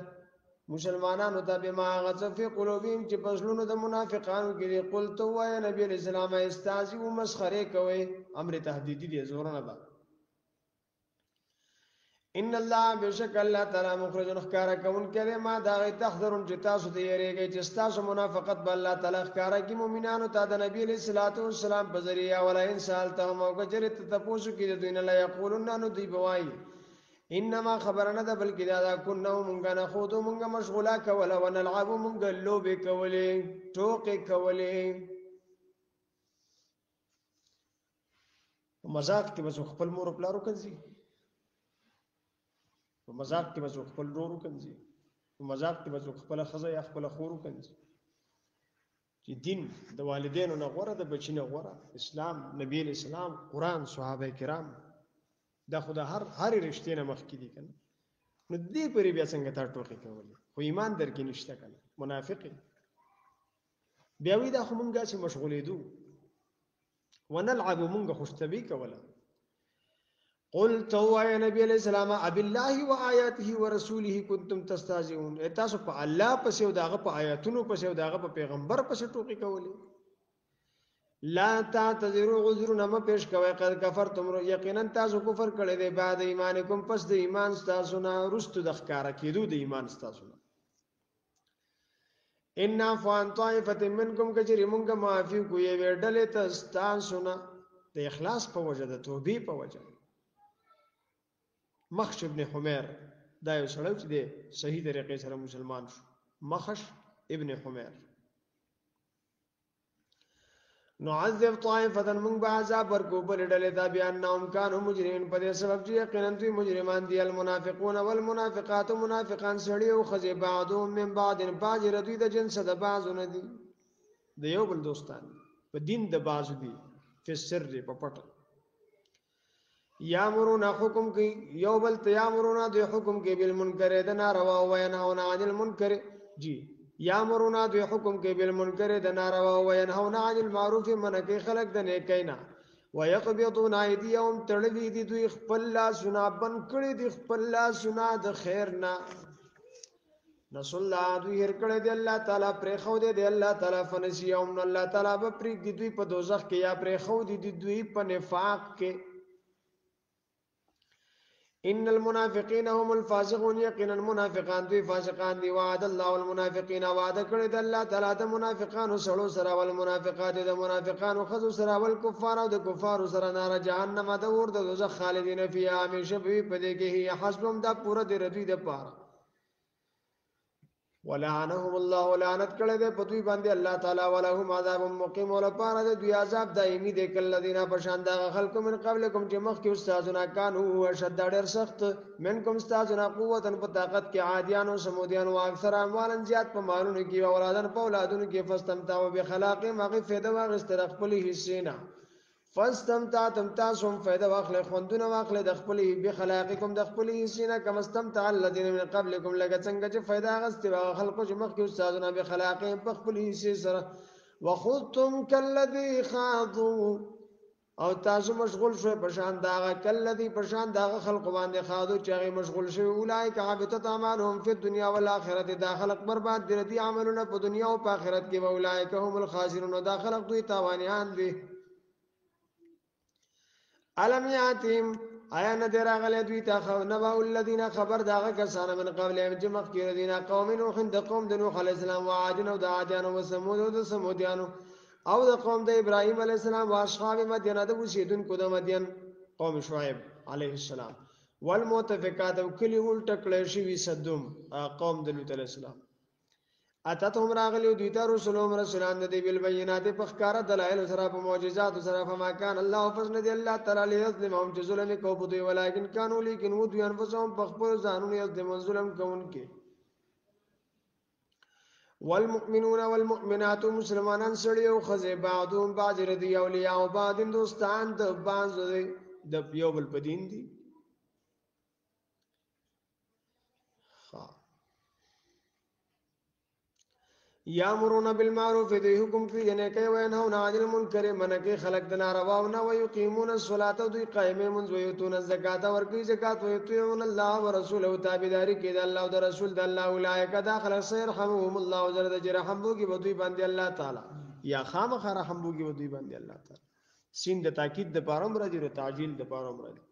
مسلمانانو ته بما غص فی قلوبهم چې پسلونو د منافقانو کې دی قلت و یا نبی اسلام استهزئوا مسخره کوي امر تهدیدی دی زورنا ده ان الله بشک الله تعالی مخرج خکارا کون کړي ما دا غي تحذرون چې تاسو ته یریږي چې تاسو منافقت به الله تعالی خکارا کی مؤمنانو ته د نبی علیہ الصلوۃ والسلام په ذریعہ ولا انسان ته موګجرت تاسو کې د دوی نه لا یقولون نو دی بوای انما خبرنا ده بلکې دا كنا مونږه نه خود مونږه مشغوله کوله ونلعب مونږه لوبې کولې ټوکې کولې مزاق کې بس خپل مور پلارو کنځي په مزاق کې بس خپل ورورو کنځي په مزاق کې بس خپل خزه یا خپل خورو کنځي چې دین د والدینو نه غوړه د بچی نه غوړه اسلام نبی اسلام قران صحابه کرام دا خدا هر رښتینه مخ کې دي کنه نو دې پرې بیا څنګه تا ټوکی کولې خو ایمان درکې نشته کنه منافقي بیا وی دا خو مونږه چې مشغولې دو ونلعب مونږه خوشتبي کوله قل تو يا نبی علیہ السلام اب الله و آیاته و رسوله کنتم تستهزئون تاسو په الله پسې او داغه په آیاتونو پسې او داغه په پیغمبر پسې ټوکی کولې لا تعتذروا عذرنا ما پیش کوي قد کفرتم یقینا تاسو کفر کړی دی بعد ایمانکم پس د ایمان تاسو نه رستو د ښکارا کېدو د ایمان تاسو نه ان فان طائفه منکم کجری مونږه معافي کوی وړلې تاسو نه د اخلاص په وجه د توبې په وجه مخش ابن حمیر دا یو سړی چې د صحیح طریقې سره مسلمان شو مخش ابن حمیر نعذب طائفه من بعذاب ورکو بل ډلې دا بیان نوم کانو مجرمین په دې سبب چې یقینا دوی مجرمان دي المنافقون والمنافقات منافقان سړي او خزي بعضهم من بعض باجر دوی د جنس د بعضونه دي د یو بل دوستان په دین د بعضو دي په سر په پټ یامرون حکم کوي یو بل تیامرون د حکم کې بالمنکر د ناروا او ینهون عن المنکر جی یامرون د حکم کې بالمنکر د ناروا او ینهون عن المعروف منکه خلق د نیکینا ويقبضون ايديهم تړلې دي دوی خپل لاسونه بن کړي دي خپل لاسونه د خیر نه نسل الله دوی هر کړي دي الله تعالی پرې خو دي الله تعالی فنسيهم الله تعالی به پرې دي دوی په دوزخ کې یا پرې خو دي دوی په نفاق کې ان المنافقين هم الفاسقون يقينا المنافقان دوی فاسقان دي وعد الله والمنافقين وعد کړی د الله تعالی د منافقانو سره سره والمنافقات د منافقانو خذ سره والكفار او د کفار سره نار جهنم د اور د دوزخ خالدین فیها همیشه به پدې کې هي حسبهم دا پوره د ردوی د پاره ولعنهم الله ولعنت کړه دې په دوی باندې الله تعالی ولهم عذاب مقیم ول پاره د دوی عذاب دایمي دې کله الذين بشان دا خلق من قبلكم چې مخکې استادونه کانوا اشد ډېر سخت منکم استادونه قوتن په طاقت کې عادیانو سمودیانو اکثر اموالن زیات په مالونو کې او اولادن په اولادونو کې فاستمتعوا بخلاق مغه فیده واغستر خپل حصے نه فاستمتعتم تاسو فائدہ واخله خوندونه واخله د خپل به خلاقکم د خپل حصینا کم استمتع الذين من قبلكم لکه څنګه چې فائدہ غست خلقو چې مخکې استادونه به خلاقهم په خپل حصے سره وخذتم كالذي خاضوا او تاسو مشغول شوي پشان داغه کلذي پشان داغه خلق باندې خاضو چې هغه مشغول شوي اولئک حبطت اعمالهم في الدنيا والاخره داخلك برباد دي عملونه په دنیا او په آخرت کې اولئک هم الخاسرون داخلك دوی تاوانيان دي علم یاتیم آیا ندر اغلی دوی تا نبا الذین خبر داغه کسان من قبل چې مخکې دینا قوم نوح د قوم د نوح علی السلام و عاد او د عادیانو و ثمود او د ثمودیانو او د قوم د ابراهیم علی السلام و اصحاب مدین د وسیدونکو د مدین قوم شعیب علیه السلام والمؤتفقات کلی ولټ کړي شي صدوم قوم د لوط علی السلام اتتهم راغلی دوی ته رسولان د بیل بینات په ښکارا دلایل سره په معجزات سره فما كان الله فضل دی الله تعالی یظلمهم چې ظلم کو په دوی ولکن كانوا لیکن و دوی انفسهم په خپل ځانونو یظلمون ظلم کوونکې والمؤمنون والمؤمنات مسلمانان سړي او خزه بعضهم بعض رضی اولیاء او بعض دوستان د بعض د یو بل په دین دي یامرون بالمعروف دوی حکم کوي نه کوي وینهون عن المنکر منکه خلق د ناروا او نه ويقيمون الصلاه دوی قائمه منځ ويتون الزکات ورکوي زکات ويطيعون الله ورسوله تابعداري کوي د الله او د رسول د الله اولئک داخل سيرحمهم الله وزرد جرحم بوږي بدوی باندې الله تعالی یا خامخ رحم بوږي بدوی باندې الله تعالی سین د تاکید د پاروم راځي او تعجیل د پاروم راځي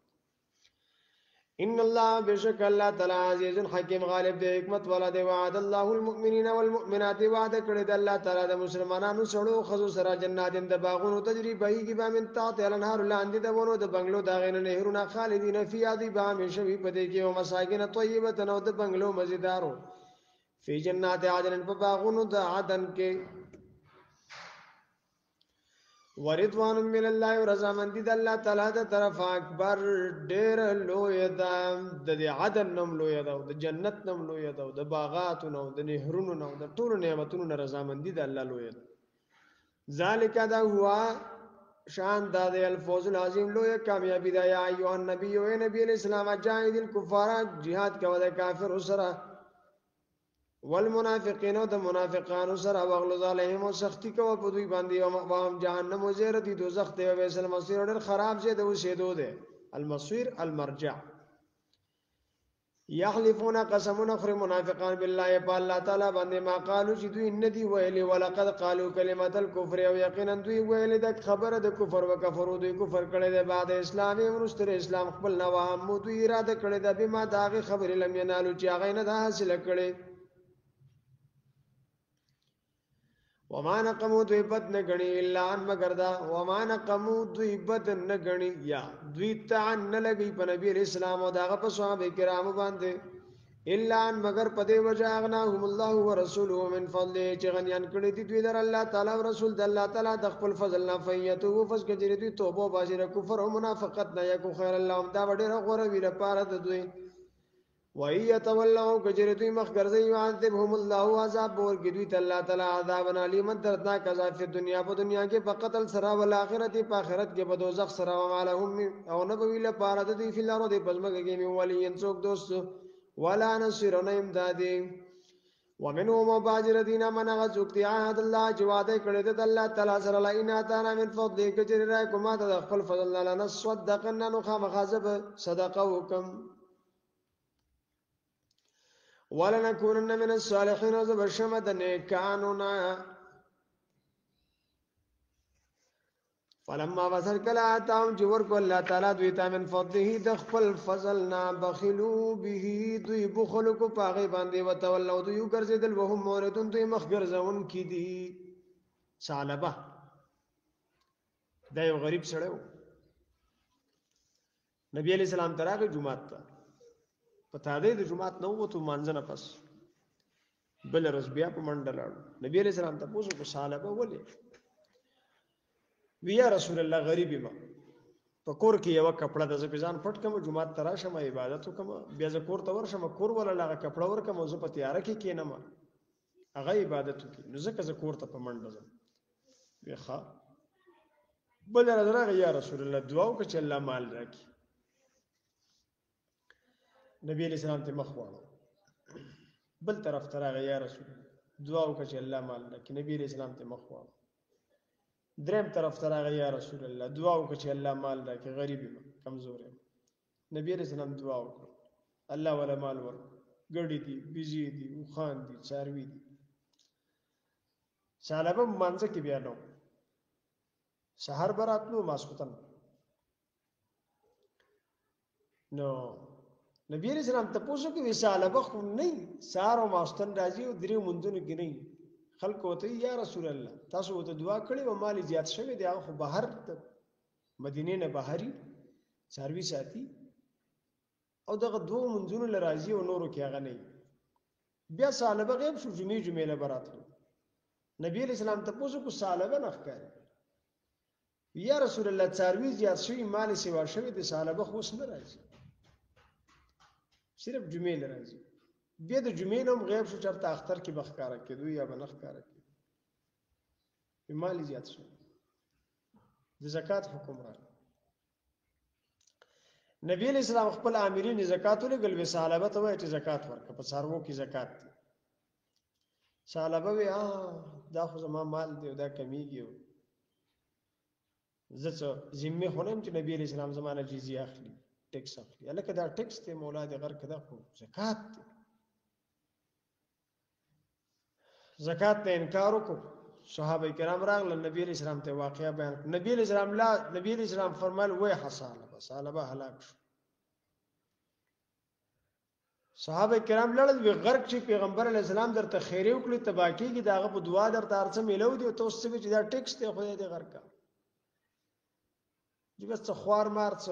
ان الله بشک الله تعالی عزیز حکیم غالب دی حکمت والا دی وعد الله المؤمنین والمؤمنات وعده کړی دی الله تعالی د مسلمانانو سره خذو سره جناتین د باغونو تجری بهیږي به من تحت الانهار لاندې د ونو د بنگلو داغین نهرونه خالدین فی ادی به همیشه وي پدې کې او مساکن طیبه نو د بنگلو مزیدارو فی جنات عدن په باغونو د عدن کې ورضوان من الله ورضامندی د الله تعالی د طرف اکبر ډیر لوی ده د عدن نم لوی ده د جنت نم لوی ده د باغاتو نو د نهرونو نو د ټول نعمتونو رضامندی د الله لوی ده ذالک دا هوا شان د الفوز العظیم لوی کامیابی ده یا ایو النبی او نبی اسلام جاهد الکفار jihad کوي کافر سره والمنافقین او د منافقانو سره واغلظ علیهم او سختی کوي په دوی باندې او مقام جهنم او زیر دي دوزخ ته ویسل مصیر ډېر خراب شه د وسیدو ده المصير المرجع یحلفون قسمون اخر منافقان بالله بالله تعالی باندې ما قالو چې دوی ان دي ویلي ولقد قالوا كلمه الكفر او یقینا دوی ویلي د خبره د کفر او کفرو دوی کفر کړي د بعد اسلامي ورستر اسلام خپل نو هم دوی اراده کړي د بما داغه خبر لم ینالو چې هغه نه حاصل کړي وما نقمو دوی بد نگنی الا ان مگر دا وما نقمو دوی بد نگنی یا دوی تعن نلگی پا نبی الاسلام و داغا پا صحابه کرام بانده الا ان مگر پده وجاغناهم الله ورسوله من فضله چه غنیان کردی دوی در اللہ تعالی و رسول در اللہ تعالی دخپل فضلنا فیتو و فز کجری دوی توبو باشر کفر و منافقت نیکو خیر اللہ دا وڈیر غوروی رپارت دوی وَإِن يَتَوَلَّوْا كَجِرَتُ مَخْغَرْزَ يُعَذِّبْهُمُ اللَّهُ عذاب ورګي دوی ته الله تعالی عذاب علیما دردناک عذاب په دنیا کې په قتل سره او آخرت په آخرت کې په دوزخ سره او علیهم او نبوی له پاره د دې فلارو د پزماګه کې ولی انڅوک دوست ولا نصير نه امدادي ومنهم باجر دین من غزوکتی عهد الله جواده کړه د الله تعالی سره لا ان اتانا من فضل کجره کومه د خپل فضل لنا صدقنا نو خامخازب صدقه وکم ولنكونن من الصالحين وزبشمد نیکانونا فلما وصل کلا آتاهم جور کو اللہ تعالی دویتا من فضله دخل فضلنا بخلو به دوی بخلو کو پاغی باندی وتولو دوی گرزدل وهم موردون دوی مخگرزون کی دی سالبه دا یو غریب سړیو نبی علیہ السلام تراغ جمعات تا پتا دې د جمعات نو وته مانځنه پس بل رس بیا په منډه لاړو نبی علیہ السلام ته پوښتنه کو صالحه ولې ویا رسول الله غریب ما په کور کې یو کپڑا د ځپځان پټ کوم جمعات تراشه ما عبادت وکم بیا ز کور ته ورشم کور ولا لغه کپڑا ورکم او ز په تیار کې کینم هغه عبادت وکي نو ځکه ز کور ته په منډه ځم ویخه بل راځه یا رسول الله دعا وکړه چې الله مال راکړي نبی علیہ السلام ته مخ واړو بل طرف ته راغی یا رسول دعا وکړه چې الله مال راکړي نبی علیہ السلام ته مخ واړو دریم طرف ته راغی یا رسول الله دعا وکړه چې الله مال راکړي غریب یم کمزور یم نبی علیہ السلام دعا وکړه الله ولا مال ورکړي ګړي دي بيزي دي وخان دي څاروي دي صالحه مانځه کې بیا نو سحر براتلو ماسختن نو نبی علیہ السلام تاسو کې وساله بخو نه سار او ماستن راځي او درې مونږونو کې نه خلق وته یا رسول الله تاسو ته دعا کړې و مال زیات شوی دی هغه بهر مدینه نه بهري سروي ساتي او دغه دوه مونږونو لراځي او نورو کې هغه نه بیا ساله غیب شو جمعې له براتلو نبی علیہ السلام تاسو کو ساله نه ښکاري یا رسول الله سروي زیات شوی مال سیوا شوی د ساله بخ وس نه راځي صرف جمعې لراځي بیا د جمعې نوم غیب شو چرته اختر کې بخکاره کېدو یا بنخکاره کېدو مال زیات شو د زکات حکم را نبی علیہ السلام خپل عاملین زکات ولګل وساله به ته چې زکات ورکړه په څارو کې زکات سالبه وی دا خو زما مال دی دا کمیږي زه څه ذمه خونم چې نبی علیہ السلام زمانه جزیه اخلي ټیکس اخلي الکه دا ټیکس ته مولا دې غر کده خو زکات دی زکات ته انکار وکړو صحابه کرام راغله نبی علیہ السلام ته واقعا بیان نبی علیہ السلام فرمایل وای حساله سالبه هلاک شو صحابه کرام لړل وی غرق چې پیغمبر علی السلام درته خیره وکړي تباکی کی داغه په دعا درته ارڅ میلو دی تو څه چې دا ټیکس ته خو دې غرق چې بس خوار مارڅ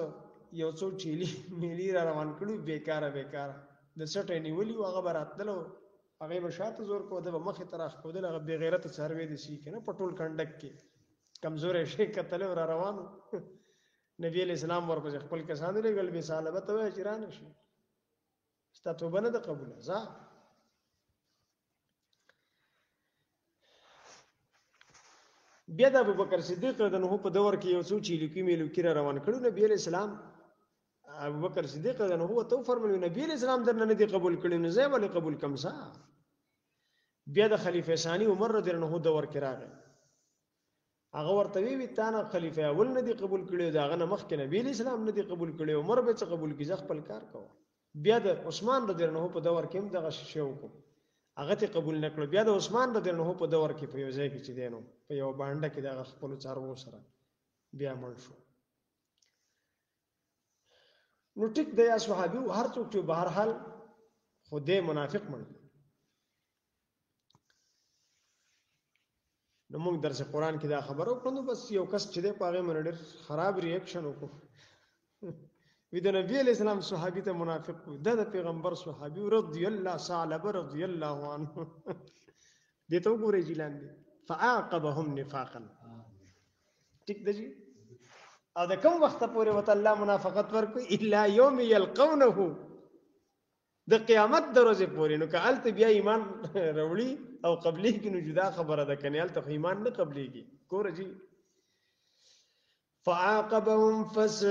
یو څو چيلي ملي را روان کړو بیکاره د سټې نیولې هغه براتلو هغه بشاته زور کو د مخه طرف کو د بے غیرت سروي دي شي کنه پټول کنډک کې کمزورې شي کتل را روانو نبی علیہ السلام ورپسې خپل کسان لري به سالبه ته چرانه شي ستا توبه نه ده قبوله ځه بیا د ابوبکر صدیق رضی الله عنه په دور کې یو څو چیلو کې میلو کې روان کړو نبی علیہ السلام ابوبکر صدیق رضی الله عنه ته فرمایي نبی علیہ السلام درنه نه دی قبول کړي نه زه ولې قبول کم سا بیا د خلیفہ ثانی عمر رضی الله عنه دور کې راغی هغه ورته وی تانه خلیفہ اول نه دی قبول کړي داغه نه مخ کې نبی علیہ السلام نه دی قبول کړي عمر به څه قبول کړي خپل کار کوه بیا د عثمان رضی الله عنه په دور کې هم دغه شی وکړو هغه ته قبول نکړو بیا د عثمان رضی الله عنه په دور کې په یو ځای کې چې دینو په یو باندې کې دغه خپل چارو سره بیا مړ شو نو ټیک دی صحابي هر څوک چې بهر حال خوده منافق مړ نو موږ درس قرآن کې دا خبرو کړو بس یو کس چې دی پاغه منډر خراب ریاکشن وکړو وی د نبی علیہ السلام صحابی ته منافق وي د پیغمبر صحابی رضی الله ثعلب رضی الله عنه دې ته وګورئ جیلان دي فعاقبهم نفاقا ټیک دی او د کوم وخت پورې وت الله منافقت ورکو الا یوم یلقونه د قیامت دروازه پورې نو کالت بیا ایمان وروړي او قبلي کې نو جدا خبره ده کنه ال ته ایمان نه قبليږي ګورئ فعاقبهم فس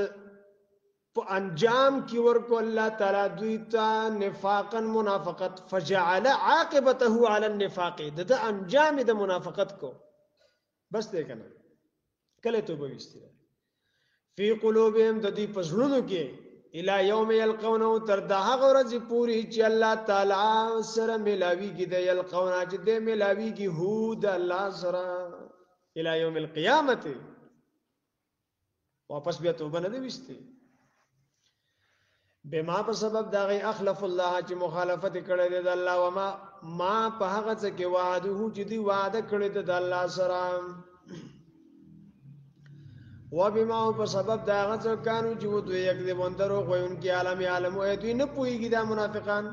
انجام کی ورکو اللہ تعالی دویتا نفاقا منافقت فجعل عاقبته على النفاق د انجام د منافقت کو بس دې کنه کله توبه وستي فی قلوبهم د دې پزړونو کې الی یوم یلقونه تر دا هغه ورځ پوری چې الله تعالی سره ملاویږي د یلقونه چې د ملاویږي هو د الله سره الی یوم القیامت واپس بیا توبه نه وستي بما په سبب دا غي اخلف الله چې مخالفت کړي د الله و ما په هغه څه کې وعده چې دی وعده کړي د الله سره و بما په سبب دا هغه څه کانو چې دوی یک دی وندرو غوون کې عالم او دوی نه پويږي دا منافقان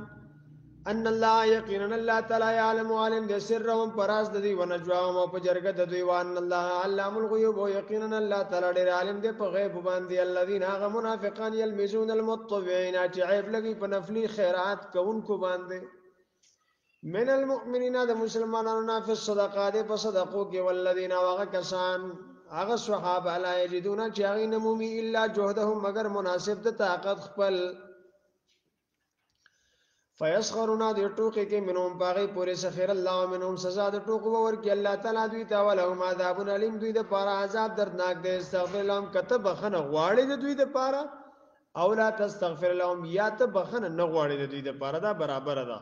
ان الله یقینا الله تعالی علم علم د سرهم پراز د دی ونجواهم په جرګه د دوی وان الله علام الغیوب او یقینا الله تعالی ډیر عالم دی په غیب باندې الذين هغه منافقان یلمزون المطوعين چې عیب لګي په نفلی خیرات کوونکو باندې من المؤمنین د مسلمانانو نه په صدقات په صدقو کې والذین هغه کسان هغه صحابه لا یجدون چې هغه نمومي الا جهدهم مگر مناسب د طاقت خپل فیسخرون د ټوکې کې منهم باغی پورې سخر الله منهم سزا د ټوکو ورکی الله تعالی دوی ته ولهم عذاب الیم دوی د پاره عذاب دردناک دی استغفر لهم کتب بخنه غواړي د دوی د پاره او لا تستغفر لهم یا ته بخنه نه غواړي د دوی د پاره دا برابر ده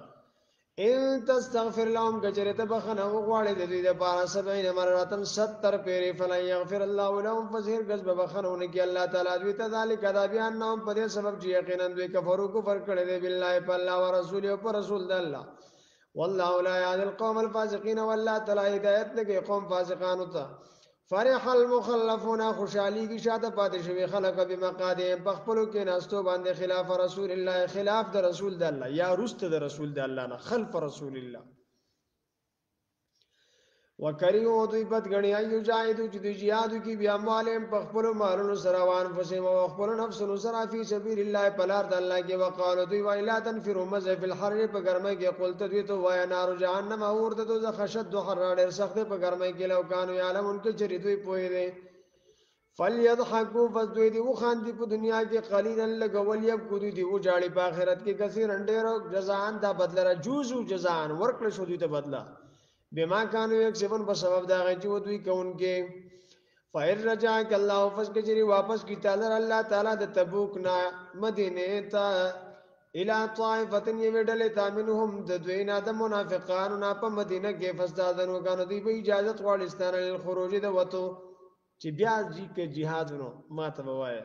ان تستغفر لهم کجرته بخنه غواړي د دوی د پاره 70 مراتن 70 پیری فلا یغفر الله لهم فزهر غضب بخنه کې الله تعالی دوی ته ذالک دا بیان نوم په دې سبب چې یقینا دوی کفرو کفر کړي دی بالله په الله او رسول او پر رسول د الله والله لا يهدي القوم الفاسقين والله تعالی هدایت نه کوي قوم فاسقانو ته فرح المخلفون خوشالي کی شاته پاتې شوی خلق بمقادم بخپلو کې ناستو باندې خلاف رسول الله خلاف د رسول د الله یا رست د رسول د الله نه خلف رسول الله وکریو دوی بد غنی ایو جاهدو چې دوی jihad کی بیا مالهم بخپلو مالونو سره وان فسم او خپل نفسونو سره فی سبیل الله پلار د الله کې وقالو دوی ویلا تنفروا مزه فی الحر په ګرمۍ کې قلت دوی ته وای نار جهنم اور د دوزخ شد حر ډیر سخت په ګرمۍ کې لو کانو یعلمون کې چې دوی پوي دي فلیضحکوا فذوی دی وخاندي په دنیا کې قلیلا لګول یب کو دوی دی او جاړي په آخرت کې کثیر ډیر جزاء دا بدل را جوزو جزاء ورکل شو دوی ته بدلا بما كانوا يكسبون بسبب دا غي چې دوی کوونکې فإن رجعك الله فسكجري واپس کی تعالی الله تعالی د تبوک نا مدینه ته الى طائفه يودل تامنهم د دوینا د منافقانو نا په مدینه کې فسادنو غانو دی به اجازه غوړستانه للخروج د وته چې بیا جی کې jihadونو ما ته وایي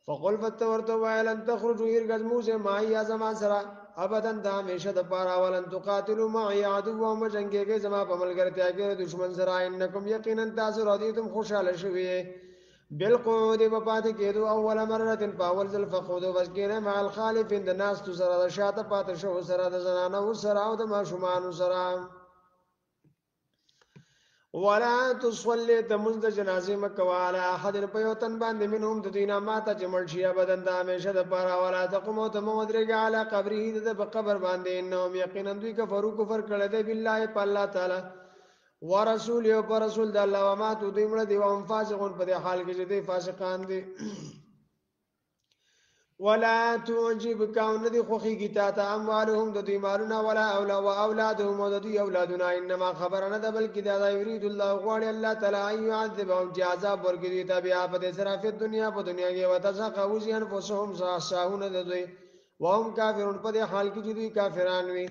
فقل فتورتو وایلن تخرجوا هرگز موزه ما یا زما سره ابدا د همیشه د پاره ولن تقاتلوا معي عدو و مجنګي زما په ملګرتیا کې دشمن سره انکم یقینا تاسو رضیتم خوشاله شوي بالقعود وپات کېدو اول مره پاول ذل فقود وسکینه مع الخالفین د ناس تو سره شاته پات شو سره د زنانو سره او د ماشومان سره ولا تصلي تمنذ جنازه مکوا علی احد پیوتن باندې منهم د دینه ماته جملشیا بدن د همیشه د پاره ولا تقوم او تمودرګ علی قبره د قبر باندې انهم یقینا دوی کفرو کفر کړه د بالله په الله تعالی ورسول او پر رسول د الله و ما تو دوی مړه دی او فاسقون په حال کې چې دی فاسقان دي ولا تعجبك ندي خوخي گیتا ته اموالهم د دوی مالونه ولا اولادهم د دوی اولادونه انما خبرنا د بلکې دا یرید الله غوړ الله تعالی يعذبهم جزاء ورګي ته بیا په سره په دنیا کې وتسقوا زين فسهم ساهون د دوی وهم کافرون په حال کې چې دوی کافران وي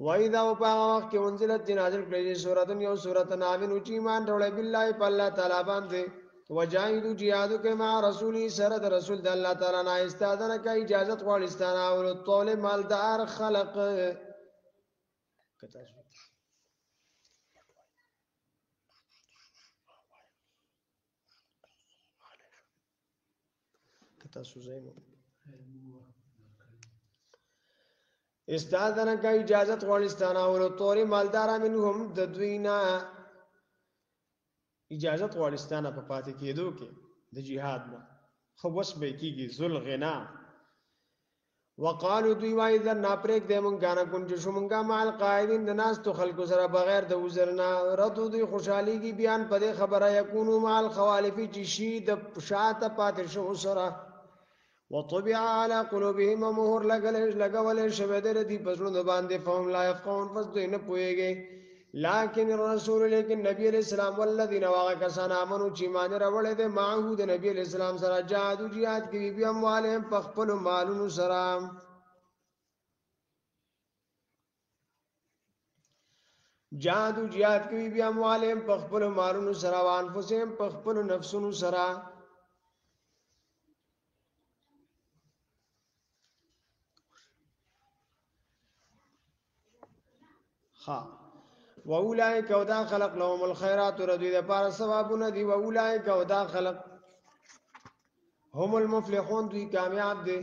وإذا وقت کې انزلت جنازل کړي سورته یو سورته نامن او چې ایمان راوړل بالله په الله تعالی باندې وجاهدوا جهادو کې مع رسولي سره د رسول د الله تعالی نه استادنه کوي اجازه غوړستانه او طول مالدار خلق کتا سوزینو استادنه کوي اجازه غوړستانه او طول مالدار منهم د دوینا اجازت غوړستانه په پاتې کېدو کې د جهاد نه خو وس به کېږي ذل غنا وقالو دوی وای ذا ناپریک د مونږ غانا کون چې شومنګا مال قائدین د ناس تو خلکو سره بغیر د وزرنا رتو دوی خوشحالي کی بیان په خبره یکونو مال خوالفی چې شي د شاته پاتې شو سره وطبع على قلوبهم مهر لګول شوه د دې پسونو باندې فهم لا يفقهون پس دوی نه پويږي لكن الرسول لیکن نبی علیہ السلام والذین واغکسان آمنوا چې ایمان راوړل دي معه د نبی علیہ السلام سره جهاد جهاد کوي بیا اموالهم پخپل مالونو سره جهاد جهاد کوي بیا اموالهم پخپل مالونو سره وانفسهم پخپل نفسونو سره ها واولائک ودا خلق لهم الخيرات ردوی د پاره ثوابونه دي واولائک ودا خلق هم المفلحون دوی کامیاب دي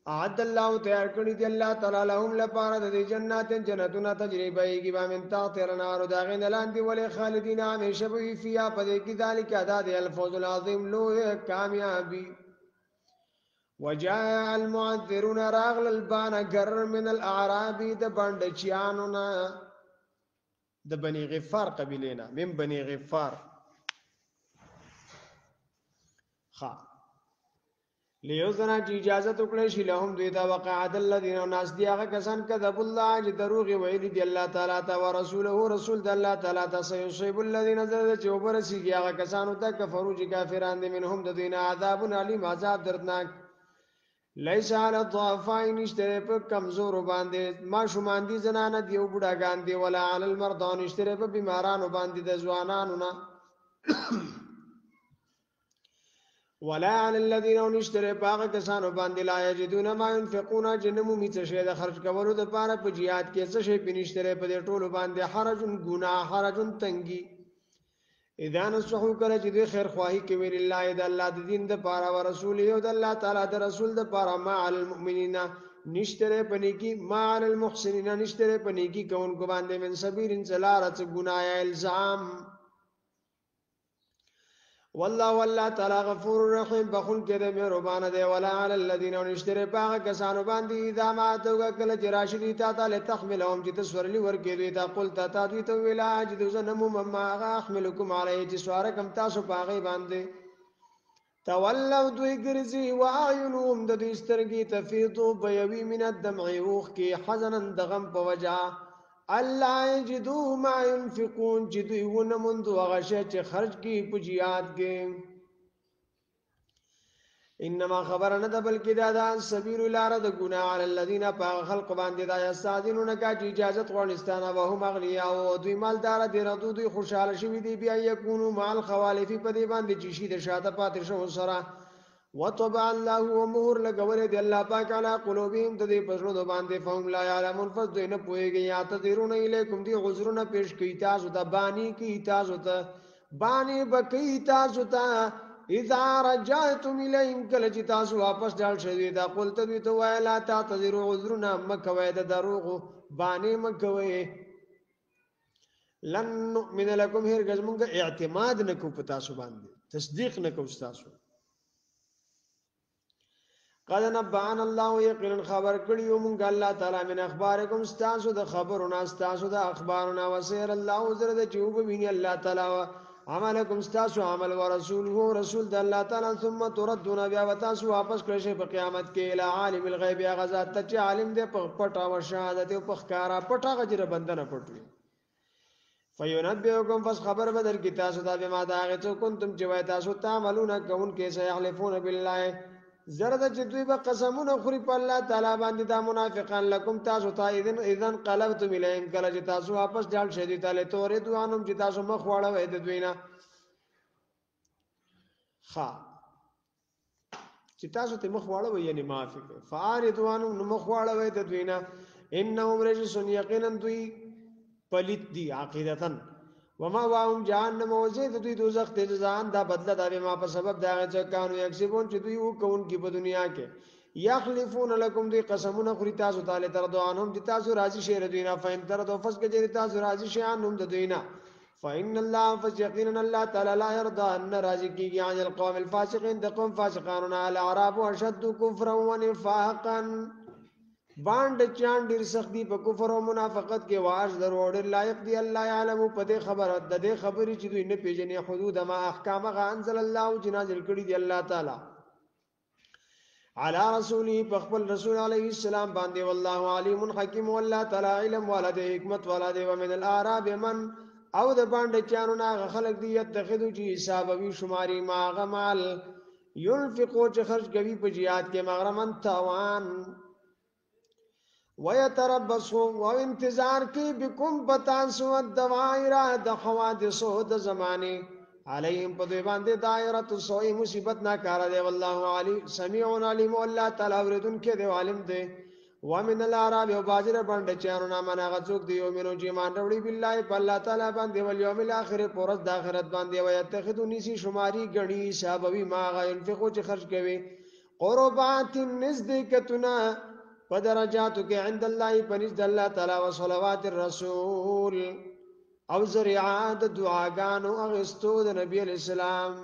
اعد الله تیار کړی دی الله تعالی لهم لپاره د جنات جنتونه تجربه یې با من تحت النار داغین لاندې ولې خالدین همیشه به فیا پدې کې ذالک ادا دی الفوز العظیم لو کامیابی وجاء المعذرون راغل البان غر من الاعراب د بندچیانو د بني غفار قبیلینا من بني غفار خا لیوزنا چې اجازه وکړي شي لهم دوی دا وقعد الذين الناس دی هغه کسان کذب الله چې دروغ ویلي دی الله تعالی ته او رسول د الله تعالی ته سيصيب الذين زاد چې وبرسيږي هغه کسانو ته کفرو چې کافران دي منهم د دین عذاب علیم عذاب دردناک لیس علی الضعفاء نشتره په کمزور باندې ما شومان دي زنانه دی او بډاګان دي ولا علی المرضى نشتره په بیمارانو باندې د ځوانانو نه ولا علی الذين نشتره په هغه کسانو باندې لا یجدون ما ينفقون جنمو میڅ شه د خرج کولو د پاره په jihad کې څه شي پینشتره په دې ټولو باندې حرجن ګناه حرجن تنګي اذا نصحو کله چې د خیر خواهی کوي لله د الله د دین د پاره او رسول او د الله تعالی د رسول د پاره ما علی المؤمنین نشتره پنی کی ما علی المحسنین نشتره پنی کی کون کو باندې من سبیل انزلارت گناه الزام والله تعالی غفور رحیم بخون کې د مهربان دی ولا علی الذین نشتره پاغه کسانو باندې اذا ما توګه کله چې راشدی تا تعالی تحملهم چې تسورلی ورکې دوی تا قل تا دوی ته ویلا اجد زنم مما احملکم علیه چې سوارکم تاسو پاغه باندې تولوا دوی ګرځي واعینهم د دې سترګې تفیض بیوی من الدمع وخ کې حزنا دغم په وجا الله یجدو ما ينفقون چې دوی ونه مند هغه شی چې خرج کی په jihad کې انما خبر نه ده بلکې دا سبیل لار د ګناه علی الذین پاغ خلق باندې دا یستاذنون کا چې اجازه غوښتنه به هم اغنیا او دوی مالدار دي ردو دوی خوشاله شوی دی بیا یکونو مال خوالف په دې باندې چې شي د شاته پاتې شو سره وطبع الله ومهر لګول دی الله پاک علی قلوبهم د دې پښلو باندې فهم لا یعلمون فذ نه پويږي یا تذرون الیکم دی عذرنا پیش کوي تاسو ته بانی کوي تاسو ته بانی بکی تاسو ته اذا رجعتم الیهم کله چې تاسو واپس ځل شئ دا قلت دوی ته وای لا تعتذروا عذرنا مکوي د دروغ بانی مکوي لن نؤمن لكم هرگز مونږ اعتماد نکو په تاسو باندې تصدیق نکو تاسو قد نبأنا الله یقینا خبر کړیو مونږ الله تعالی من اخبارکم استاسو د خبرونه استاسو د اخبارنا وسير الله زرد چوب ویني الله تعالی عملکم استاسو عمل ورسوله رسول د الله تعالی ثم تردون بیا وتاسو واپس کړئ شي په قیامت کې اله عالم الغیب یا غزا ته چې عالم دې په پټا او شهادت او په ښکارا پټا غجره بندنه پټوي فینبئکم فس خبر بدر کی تاسو دا به ما دا غته کنتم چې وای تاسو تعملون کون کې سيحلفون بالله زرد چې دوی به قسمونه خوري په الله تعالی باندې دا منافقان لکم تاسو ته اذن قلبتم الیهم کله چې تاسو واپس ځل شدي تعالی تورې دوانم چې تاسو مخ واړوي د دوی نه ها چې تاسو ته مخ واړوي یعنی معافي فاردوانم مخ واړوي د دوی نه انهم رجسون یقینا دوی پلیت دی عقیدتن وما واهم جهنم وزید دوی دوزخ ته ځان دا بدله دا ما په سبب دا چې کانو یکسبون چې دوی وکون کی په دنیا کې یخلفون لكم دی قسمونه خوري تاسو تعالی تر دوانهم چې تاسو راضي شئ ردوینا فین تر دو فس کې تاسو راضي شئ انهم د دوینا فإن الله فيقينا الله تعالی لا يرضى ان راضي کیږي عن القوم الفاسقين د قوم فاسقانو الاعراب اشد كفرا ونفاقا باند چاند ډیر سختی په کفر او منافقت کې واش دروړ لایق دی الله يعلم په دې خبره د دې خبرې چې دوی نه پیژنې حدود ما احکام انزل الله جنازل کړي دی الله تعالی علی رسوله بخبل رسول علیه السلام باندې والله علیم حکیم والله تعالی علم ولده حکمت ولده ومن الاعراب من او د باند چانو نه خلق دی يتخذو چې حسابوي شماري ما غمال ينفقو چې خرج کوي په jihad کې مغرمن توان ويتربصوا وانتظار کی بكم بتاسو الدوائر د حوادث د زمانه علیهم په دې باندې دایره سوء مصیبت نه کار دی والله علی سمیع علیم الله تعالی اوریدون کې دی عالم دی ومن الاعراب وباجر باندې چانو نه منغه څوک دی یومنو چې مان وروړي بالله په الله تعالی باندې ول یوم الاخر پرز د اخرت باندې ويتخذونی سی شماری غنی حسابوي ما غ ينفقو چې خرج کوي قربات نزدکتنا ودرجاتو کې عند الله پنځ د الله تعالی او صلوات الرسول او ذریعات دعاګانو اغستو د نبی اسلام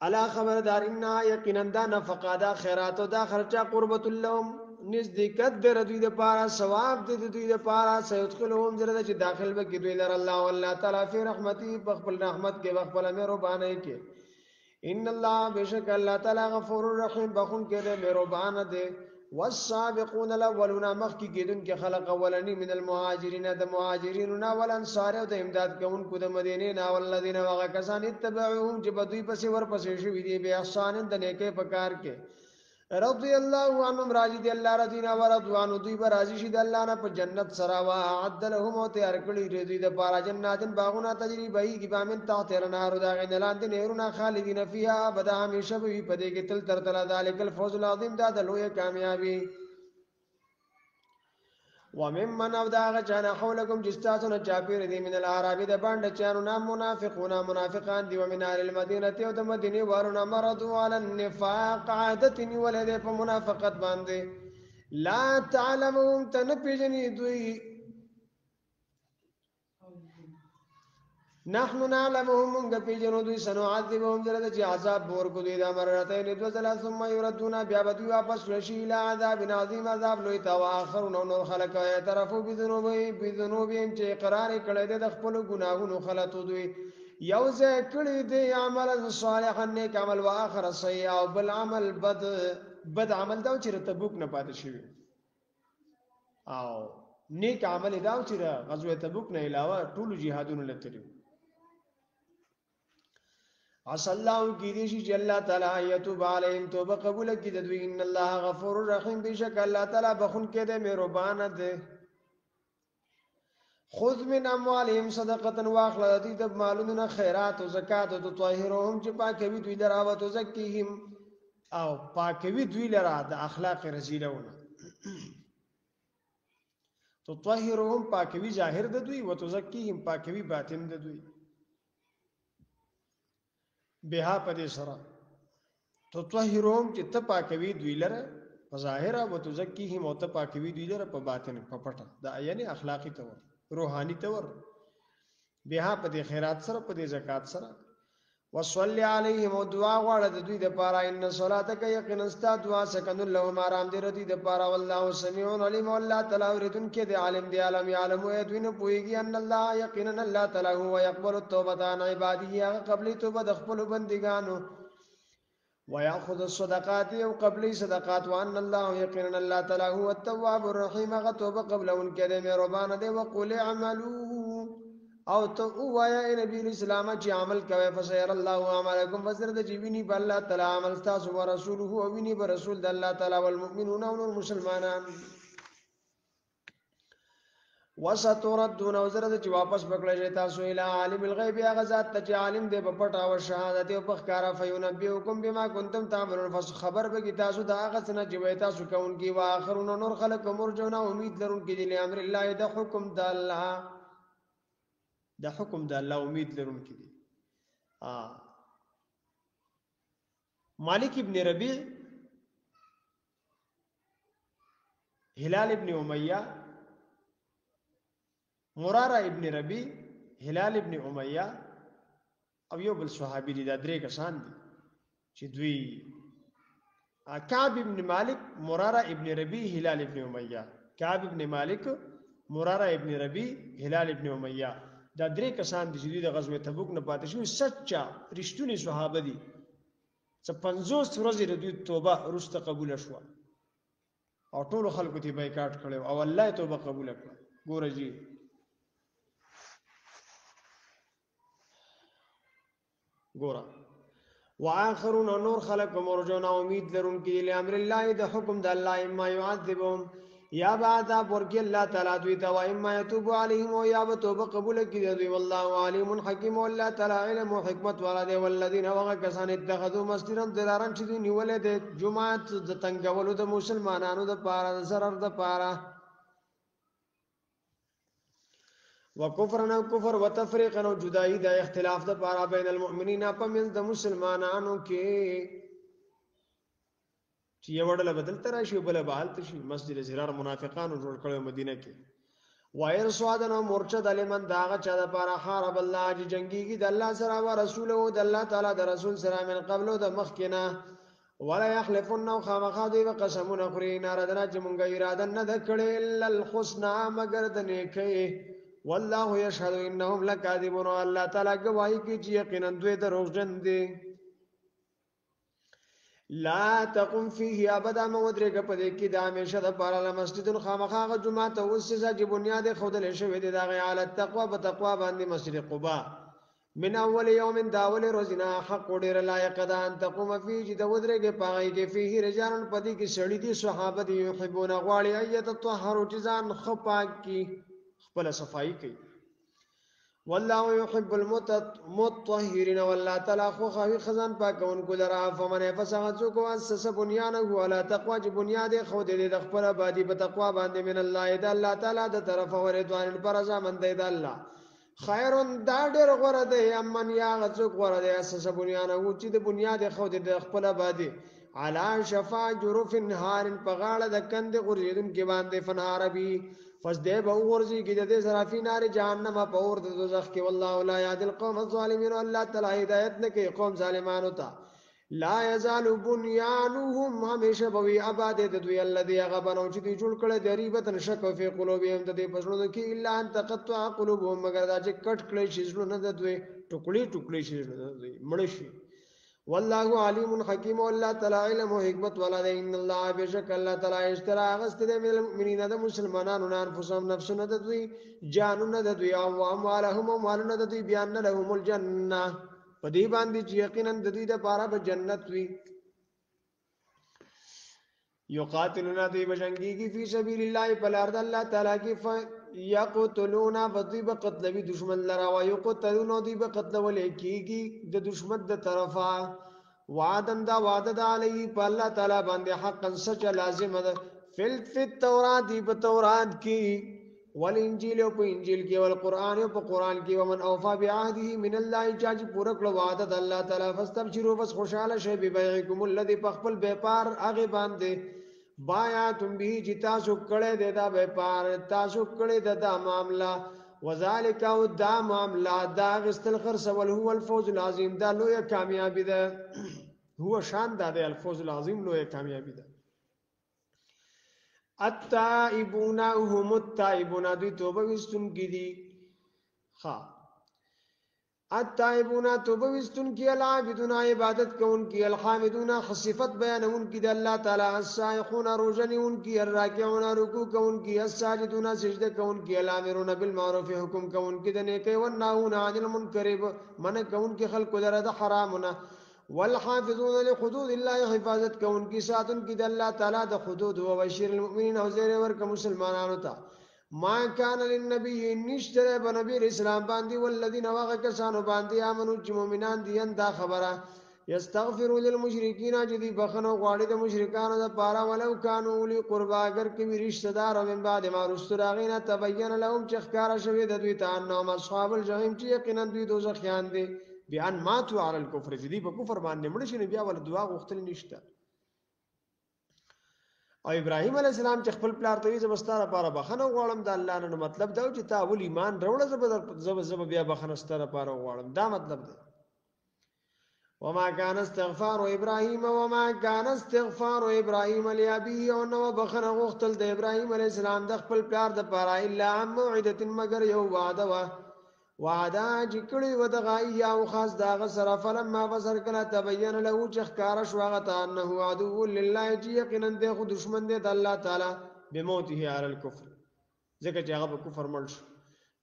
الا خبردار ان یقینا دا نفقه دا خیرات او دا خرچه قربت لهم نزدېکت د دوی د پاره ثواب د دوی د پاره سيدخلهم زره چې داخل به کې دوی لر الله والله تعالی فی رحمتي بخبل رحمت کې بخبل مهرباني کې ان الله بشک الله تعالی غفور رحیم بخون کې دې مهربان دې والسابقون الاولون مخکې کېدون کې خلق اولنی من المهاجرین د مهاجرین او الانصار او د امداد کوونکو د مدینه نه ولذین وغکسان اتبعوهم چې بدوی پسې ور پسې شوی دی به احسان د نیکه پکار کې رضی الله عنهم راضی دی الله رضینا ورضوان دوی به راضی شي د الله نه په جنت سره وا عد لهم او تیار کړی دوی د پارا جناتن باغونه تجربه ای کی بامن تحت النار دا غنلاند نهرونه خالدین فیها ابدا همیشه وي په دې کې تل تر تل ذالک الفوز العظیم دا د لوی کامیابی وممن ابداغ چانا حولکم جستاسون چاپیر دی من العربی دا باند چانونا منافقان دی ومن آل المدینة او دا مدینی وارونا مردو علی النفاق عادتنی ولده پا منافقت بانده لا تعلمهم تنپیجنی دوی نحن نعلمهم من پیجنو دوی سنعذبهم زرد چی عذاب بور کو دوی دا مرتين دوزلا ثم يردون بیا بدوی واپس رشی الى عذاب عظیم عذاب لوی تا واخرون نور خلق اعترفوا بذنوبهم چې اقرار کړي د خپل ګناهونو خلطو دوی یوزه کړي دی عمل صالح نیک عمل واخر سیئ او بل عمل بد عمل دا چې تبوک نه پاتې شي او نیک عمل داو چې غزوه تبوک نه علاوه ټول جهادونو لته عسى الله کی دې شي چې الله تعالی یتوب علیهم توبه قبول کړي د دوی ان الله غفور رحیم بشک الله تعالی بخون کې دې مهربان ده خذ من اموالهم صدقه واخل دې د مالونو خیرات او زکات او طاهرهم چې پاکوي دوی لرا او زکیهم او پاکوي دوی لرا د اخلاق رزیلونه تو طاهرهم پاکوي ظاهر د دوی او تزکیهم پاکوي باطن د دوی بها پدې سره تو طاهرهم چې ته پاکوي دوی لره په ظاهر او تزکیهم او ته پاکوي دوی لره په باطن په پټه دا یعنی اخلاقی تور روحانی تور بها پدې خیرات سره پدې زکات سره وصلی علیهم او دعا غواړه د دوی د پاره ان صلاتک یقینا استا دعا سکن لهم آرام دې ردی د پاره والله سمیع علیم والله تعالی اوریدن کې د عالم دی عالم علم او دوی نه پويږي ان الله یقینا الله تعالی هو يقبل التوبه عن عباده قبل توبه د خپل بندګانو وياخذ الصدقات او قبل صدقات وان الله يقينا الله تعالی هو التواب الرحيم غتوبه قبل ان کې د مهربان دی وقول اعملوا او تو وایا نبی اسلام چې عمل کوي فسير الله اعمالكم فسر د جیبنی بل الله تعالی عمل تاسو او رسوله او ویني برسول د الله تعالی والمؤمنون او المسلمانان وستردون وزرد چې واپس بکړی شي تاسو اله عالم الغیب هغه ذات ته چې عالم دی په پټه او شهادت او په ښکارا فینبئکم بما کنتم تعملون خبر به کی تاسو دا هغه څه چې وای تاسو کوونکی واخرون نور خلق مرجون امید لرونکي دي امر الله د حکم د الله د حکم د الله امید لرونکي دي مالک ابن ربیع هلال ابن امیہ مراره ابن ربی هلال ابن امیہ او یو بل صحابي دي دا درې کسان دي چې دوی کعب ابن مالک مراره ابن ربی هلال ابن امیہ کعب ابن مالک مراره ابن ربی هلال ابن امیہ دا درې کسان دي چې د غزوه تبوک نه پاتې شو سچا رښتونی صحابه دي څه 50 ورځې د دوی توبه رسته قبول شو او ټول خلکو ته بایکاټ کړو او الله توبه قبول کړه ګوره جی ګورا واخرون نور خلق مرجون امید لرونکي له امر الله د حکم د الله اما يعذبهم یا بعد ورکی الله تعالی دوی ته و اما يتوب عليهم او یا توبه قبول کړي دوی والله علیم حکیم الله تعالی علم او حکمت ولده والذین وغکسان اتخذوا مسجدا ضرارا چې نیولې د جمعات د تنګولو د مسلمانانو د پاره zarar د پاره وکفرنا کفر وتفریقا جدائی د اختلاف د پاره بین المؤمنین په منځ د مسلمانانو کې چې یو ډول بدل تر شي بل بحال تشي مسجد زرار منافقانو جوړ کړو مدینه کې وایر سوادن او مرشد علمن داغه چا د پاره حرب الله چې جنگيږي د الله سره او رسول او د الله تعالی د رسول سره من قبل د مخکنا ولا يحلفن او خامخادي وقسمون اخرين اردنا چې مونږه اراده نه د کړي الا الحسنى مگر د نیکي والله يشهد انهم لكاذبون الله تعالی گواہی کوي چې یقینا دوی دروغجن دي لا تقم فيه ابدا مودرګ په دې کې د همیشه د پاره مسجد الخامخه جمعه ته وسه چې بنیاد خودل شوی دی د غیال التقوا بتقوا باندې مسجد قباء من اول يوم داول روزنا حق ډیر لایق ده ان تقوم فيه چې د ودرګ پاغي کې فيه رجال په دې کې سړی دي صحابه دي يحبون غواړي ايت طهروا جزان خپاک کی خپل صفائی کوي والله يحب المطهرين والله تعالی خو خوي خزان پاکون کو لرا فمن فسخذ کو اسس بنيانه ولا تقوا بنیاد خو دې د خپل آبادی په تقوا باندې من الله د الله تعالی د طرف ورضوان پر رضامند دی د الله خیرون دا ډېر غوړه دی امن یا غڅوک غوړه دی اساس بنیانه و چې د بنیاد خو د خپل آبادی علا شفا جرف نهار پغاړه د کند غریدون کې باندې فنهار بي فسده به ورزي کې د زرافي نار جهنم په اور د دوزخ کې والله لا يهدي القوم الظالمين الله تعالی هدایت نه کوي قوم ظالمانو ته لا يزال بنيانهم همیشه بوي آباد د دوی الذي غبنوا چې دوی جوړ کړي دریبتن شک په قلوبهم د دې پښونو کې الا ان تقطع قلوبهم مگر دا چې کټ کړي شي زړه نه د دوی ټوکړي ټوکړي شي مړ شي والله علیم حکیم الله تعالی علم او حکمت والا دی ان الله بشک الله تعالی اشترى غست د المؤمنین د مسلمانانو نه انفسهم نفسونه د دوی جانونه د دوی او اموالهم مالونه د دوی بیان لهم الجنه په دې باندې چې یقینا د دوی د پاره به جنت وي یقاتلون دوی بجنگیږي فی سبیل الله په لار د الله تعالی کې یقتلون فضی بقتلوی دشمن لرا و یقتلون دوی بقتلول کیږي د دشمن د طرفا وعدن دا وعده علی په الله تعالی باندې حقا سچ لازم ده فی التورات دی په تورات کې والانجیل او په انجیل کې والقران او په قران کې ومن اوفا بعهده من الله جاج پورا کړه وعده د الله تعالی فاستبشروا بس خوشاله شي ببيعکم الذی پخپل بیپار هغه باندې بایا تم به چې تاسو کړه د دا بیپار تاسو کړه د دا معاملہ وذالک او دا معاملہ دا غستل خرڅ ول هو الفوز العظیم دا لوی کامیابی ده هو شان دا د الفوز العظیم لوی کامیابی ده التائبون هم التائبون دوی توبه وستون کی دي ها التائبون توبه وستون کی العابدون عبادت کون کی الحامدون خصفت بیانون کی د الله تعالی السائحون روزنون کی الراکعون رکوع کون کی الساجدون سجده کون کی الامرون بالمعروف حکم کون کی د نیکی و نهون عن المنکر من کون کی خلق درد حرامنا والحافظون لحدود الله حفاظت کون کی ساتن کی د الله تعالی د حدود او بشیر المؤمنین او زیر ورک مسلمانانو ته ما کان للنبی نشتره بنبی اسلام باندې والذین واغکسانو باندې امنو چې مؤمنان دي دا خبره یستغفروا للمشرکین جدی بخنو غواړي د مشرکانو د پاره ولو کانوا لی قربا اگر کوي رشتہ دار من بعد ما رستراغینا تبین لهم چخکار شوی د دوی ته انهم اصحاب الجحیم چې یقینا دوی دوزخیان دي بیان ماتوا علی الكفر جدی په کفر باندې مړ شي بیا ول دعا غوښتل نشته او ابراهیم علی السلام چې خپل پلار ته زبستاره لپاره بخنه غواړم د الله نه مطلب دا چې تا ول ایمان وروړه زب بیا بخنه ستاره لپاره غواړم دا مطلب دی وما كان استغفار ابراهيم لابيه او نو بخنه غوښتل د ابراهیم علی السلام د خپل پلار د لپاره الا عن موعده مگر یو وعده جکړی و د غای او خاص داغه سره فلما بصر کله تبین له چخکار شواغه انه عدو لله یقینا د خو دشمن دی د الله تعالی بموته علی الكفر ځکه چې هغه په کفر مړ شو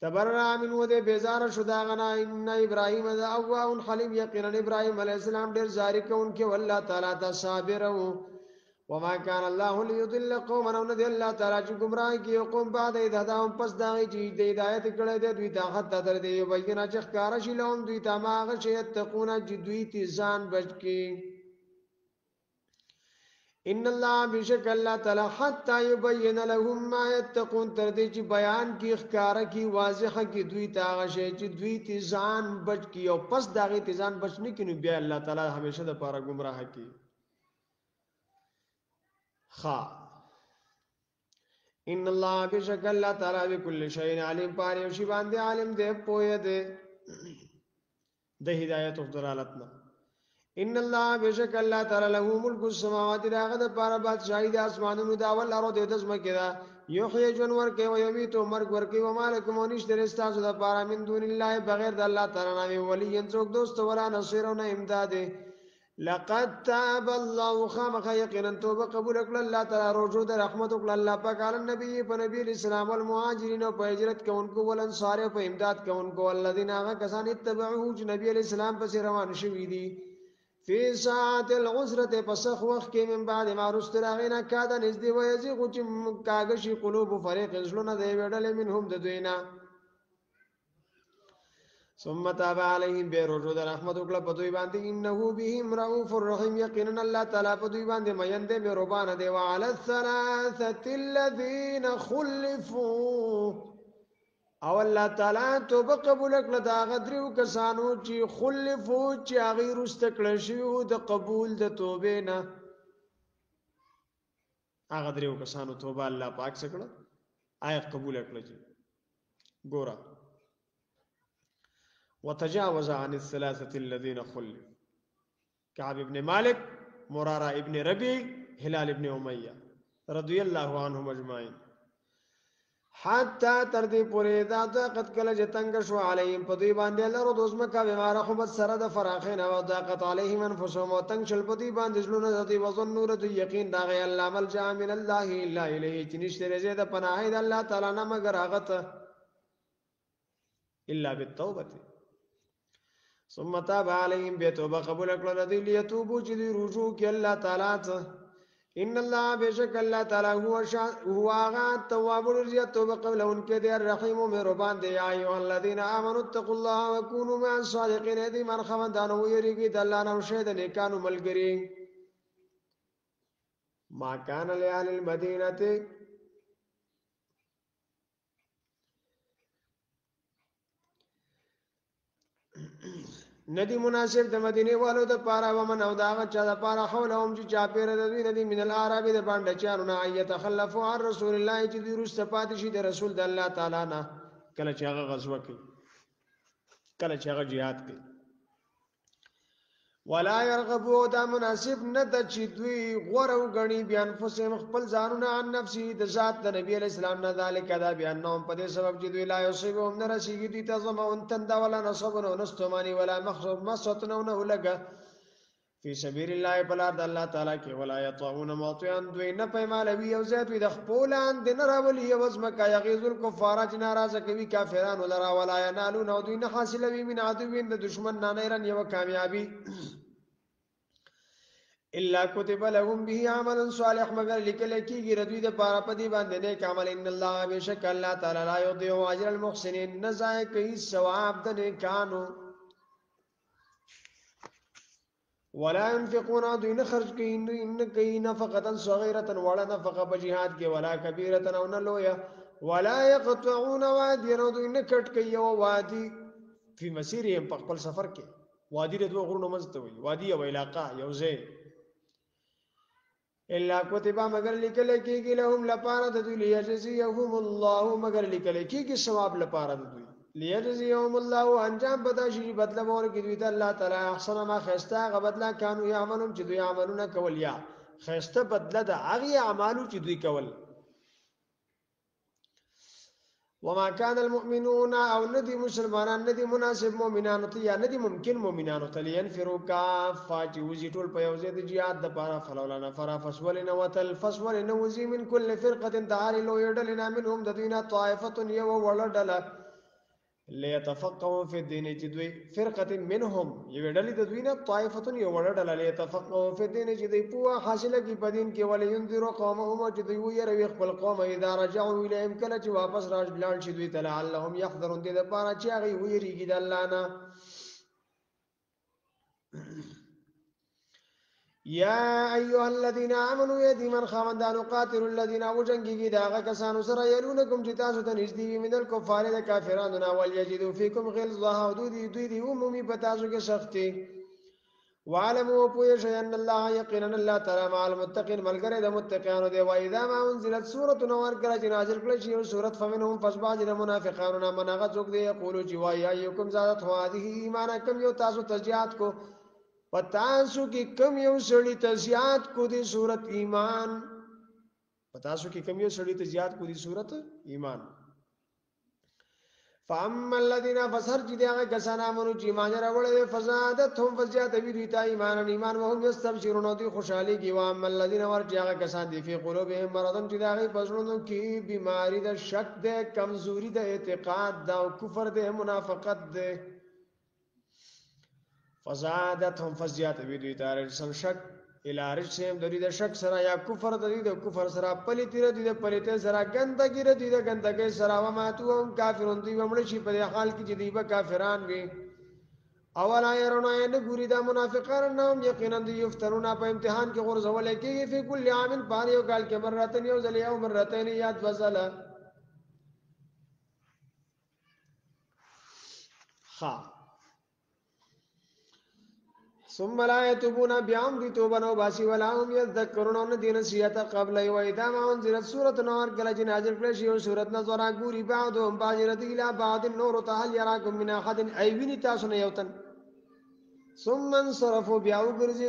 تبرع من و د بیزار شو داغنا ان ابراهیم ذا اواه حلیم یقینا ابراهیم علی السلام ډیر زاری کونکي والله تعالی ته صابر وما كان الله ليضل قوما ان الله تعالی چې گمراه کی قوم بعد هداهم پس دا چې د هدایت کړه د دوی ته حتی تر دې بیان چې ښکار شي لهم دوی ته ماغه شي تقون چې دوی ته ځان بچ کی ان الله بشک الله تعالی حتی يبين لهم ما يتقون تر دې چې بیان کی ښکار کی واضحه کی دوی ته هغه شي چې دوی ته ځان بچ کی او پس دا غي ته ځان بچ نه کینو بیا الله تعالی همیشه د پاره گمراه کی خا ان الله بشک الله تعالی بكل شيء علیم پاره او شی باندې عالم دې پوهه دې د هدایت او دلالتنا ان الله بشک الله تعالی له ملک السماوات راغه د پاره بادشاہی د اسمانونو دا ول ارو د دزمکه دا یحیی جنور کې او یمیت او مرګ ورکي او مالکم ونشتر استاسو د پاره من دون الله بغیر د الله تعالی نه ولی څوک دوست ولا نصير نه امداد لقد تاب الله خامخ یقینا توبه قبول کړل الله تعالی رجوع د رحمت کړل الله پاک علی نبی په نبی اسلام والمهاجرین او په هجرت کوونکو ول انصار په امداد کوونکو الذين هغه کسان اتبعوه چې نبی علی السلام پس روان شوی دي فی ساعت العسرة پسخ وخت کې من بعد ما رستراغینا کاده نزدې ویزیغ چې کاغشی قلوب فریق زلون دی ویډل منهم د دوینا ثم تاب علیهم برجو د رحمت وکړه په دوی باندې انه بهم رؤوف الرحیم یقینا الله تعالی په دوی باندې مین دی مهربان دی وعلى الثلاثه الذين خلفوا او الله تعالی توبه قبول کړه دا غدریو کسانو چې خلفو چې هغه رستکړه شو د قبول د توبې نه هغه دریو کسانو توبه الله پاک څخه آیت قبول کړه چې ګورا وتجاوز عن الثلاثه الذين خلفوا كعب ابن مالك مرارة ابن ربيع هلال ابن أمية رضي الله عنهم اجمعين حتی تر دې پورې دا طاقت کله چې تنگ شو علیهم په دوی باندې لرو د ځمکه بما رحبت سره د فراخین او طاقت علیهم انفسهم او تنگ شل په دوی باندې زلونه د دوی وظنوا د یقین دا غي الله ملجا من الله الا الیه چې نشته رزه د پناه د الله تعالی نه مگر هغه ته الا بالتوبه ثم تاب عليهم بتوبه قبول کړل دوی لیتوبو چې دوی رجوع کې الله تعالی ته ان الله بشک الله تعالی هو هغه تواب الرجی توبه قبل انکه دی الرحیم مهربان دی یا ایها الذین آمنوا اتقوا الله وكونوا مع الصادقین دې من خواندانو یریږي د الله نو شه د نیکانو ملګری ما کان لعل المدینه ندی مناسب د مدینه والو د پاره ومن او دا چا د پاره حولهم چې چا پیر د دوی ندی من العرب د باندې چانو نه ایتخلفوا عن رسول الله چې دوی رست پات شي د رسول د الله تعالی نه کله چې هغه غزوه کوي کله چې هغه jihad کوي ولا يرغبوا دا مناسب نه د چې دوی غورو غني بیان فسم خپل ځانونه عن نفسي د ذات د نبی علی السلام نه ذالک دا بیان نوم په دې سبب چې دوی لا یصيبهم نرسیږي دي تزم او تند ولا نصب نو نستمانی ولا مخصوب مسوتنو نه لګه فی سبیل الله بلا د الله تعالی کې ولا یطعون موطئا دوی نه پېمالوي او زیات وي د خپلان د نراولي وزمکا یغیذ الکفار چې ناراضه کوي کافرانو لرا ولا ینالون او دوی نه حاصلوي من عدوین د دشمن نه نيرن یو کامیابی الا كتب لهم به عمل صالح مگر لیکل کیږي ردوی د پاره پدی باندې نیک عمل ان الله بشک الله تعالی لا یضيع اجر المحسنین نزای کوي ثواب د نیکانو ولا ينفقون دون خرج کین ان کین نفقه صغیره ولا نفقه بجهاد کې ولا کبیره او نه لویا ولا يقطعون وادي دون کټ کوي او وادي فی مسیرهم په خپل سفر کې وادي د دوه غرونو مزته وي وادي او علاقه یو ځای الا كتب مگر لیکل کېږي لهم لپاره د دوی لیجزيهم الله مگر لیکل کېږي ثواب لپاره د دوی لیجزيهم الله انجام بداشي بدله مور کې دوی ته الله تعالی احسن ما خسته غ بدله کانوا يعملون چې دوی عملونه کول یا خسته بدله د هغه اعمالو چې دوی کول وما كان المؤمنون او ندي مسلمانان ندي مناسب مؤمنان ته یا ندي ممکن مؤمنان ته لينفروا كافه وزي ټول په یوځای د jihad د پاره فلولا نفر فسولنا وتل فسولنا وزي من كل فرقه تعالى لو يدلنا منهم دينا طائفه يو ولدل ليتفقهوا في الدين جدوي فرقه منهم يدل دينا طائفه يو ولدل ليتفقهوا في الدين جدي پوها حاصله کی بدین کې ولي ينذروا قومهم جدي ويروي خپل قوم اذا رجعوا اليهم کله چې واپس راځي بلان شي دوی تعالی اللهم يحذرون دې لپاره چې هغه ویریږي د الله نه یا ایها الذين امنوا يدي من خامدان قاتلوا الذين وجنگي داغه کسانو سره يلونکم چې تاسو ته نږدې وي من الكفار د کافرانو نه ول یجدوا فيكم غلظه دوی عمومي پتاسو کې سختي وعلموا پوهیږئ ان الله یقینا الله تعالی مع المتقین ملګری د متقینو دی و اذا ما انزلت سوره نور کله چې نازل کړي شي سوره فمنهم فسبعد المنافقون منغه څوک دی یقولو چې وای ایکم زادت هذه ایمان کم یو تاسو تجیات کو پتاسو کې کم یو سړی تزیات کو دی صورت ایمان پتاسو کې کم یو سړی تزیات کو دی صورت ایمان فاما الذين فسر چې دغه کسان امنو چې ایمان راوړل فزادتهم فزیات وی دوی ته ایمان وهم یستبشرون دوی خوشالي کی واما الذين ورجا کسان دي په قلوبهم مرض چې دغه پسونو کې بیماری د شک ده کمزوري د اعتقاد ده او کفر ده منافقت ده فزادتهم فزیات وی دوی ته رسن شک الارج سیم د دې د شک سره یا کفر د دې د کفر سره پلیتی د دې د پلیته سره ګندګی د دې د ګندګی سره و ماتو هم کافرون دی ومړ شي په حال کې چې دی به کافران وي اولا يرون ان ګوري د منافقان نام یقینا دی یفترون په امتحان کې غرزول کېږي په کل عام بار یو کال کې مرتين یو ځل یو مرتين یاد وزله خا ثم لا يتوبون بيام دي توبه نو باسي ولا هم يذكرون ان دين سيئه قبل واذا ما انزلت سوره نور کله چې نازل کړي شی سوره نظر ګوري بعضهم باجرت الى بعض النور تعال يراكم من احد اي وين تاسو نه یوتن ثم انصرفوا بیا وګرځي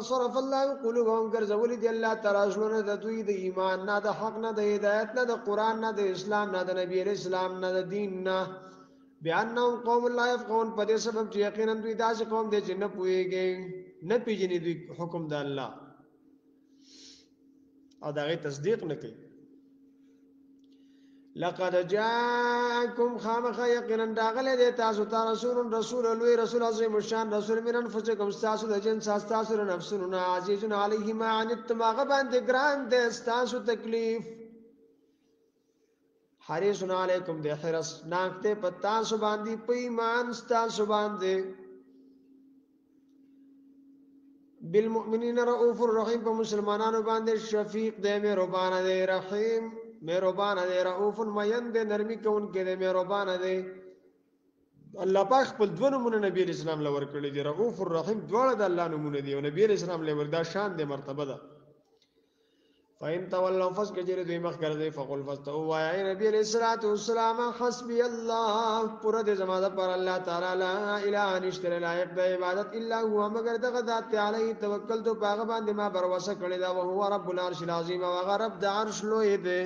صرف الله قلوبهم ګرځولي دی الله تعالی زړونه د دوی د ایمان نه د حق نه د هدایت نه د قران نه د اسلام نه د نبی اسلام نه د دین نه بیانهم قوم لا يفقهون په دې سبب چې یقینا دوی داسې قوم دي چې نه پوهیږي نه پیژني دوی حکم د الله او دغه تصدیق نه کوي لقد جاءكم خامخ يقينا داغله دي تاسو ته رسول لوی رسول عظیم شان رسول من انفسكم تاسو د جن تاسو نفسنا عزيز عليه ما عنتم غبان د ګران د تاسو تکلیف حریص علیکم د حرس ناکته پتا سو باندې په ایمان تاسو باندې بالمؤمنین رؤوف الرحیم په مسلمانانو باندې شفیق دی مهربان دی رحیم مهربان دی رؤوف مین دی نرمی کون کې دی مهربان دی الله پاک خپل دوه نمونه نبی اسلام لور کړی دی رؤوف الرحیم دواړه د الله نمونه دی او نبی اسلام لور دا شان دی مرتبه ده فإن تولوا فسكجر دوی مخ ګرځي فقل فاستووا يا نبی علیہ الصلوۃ والسلام حسبي الله پر دې زماده پر الله تعالی لا اله نشتر لایق د عبادت الا هو مگر دغه ذات علی توکل تو باغ باندې ما بر وسه کړی دا او هو رب العرش العظیم او هغه رب د عرش لوی دی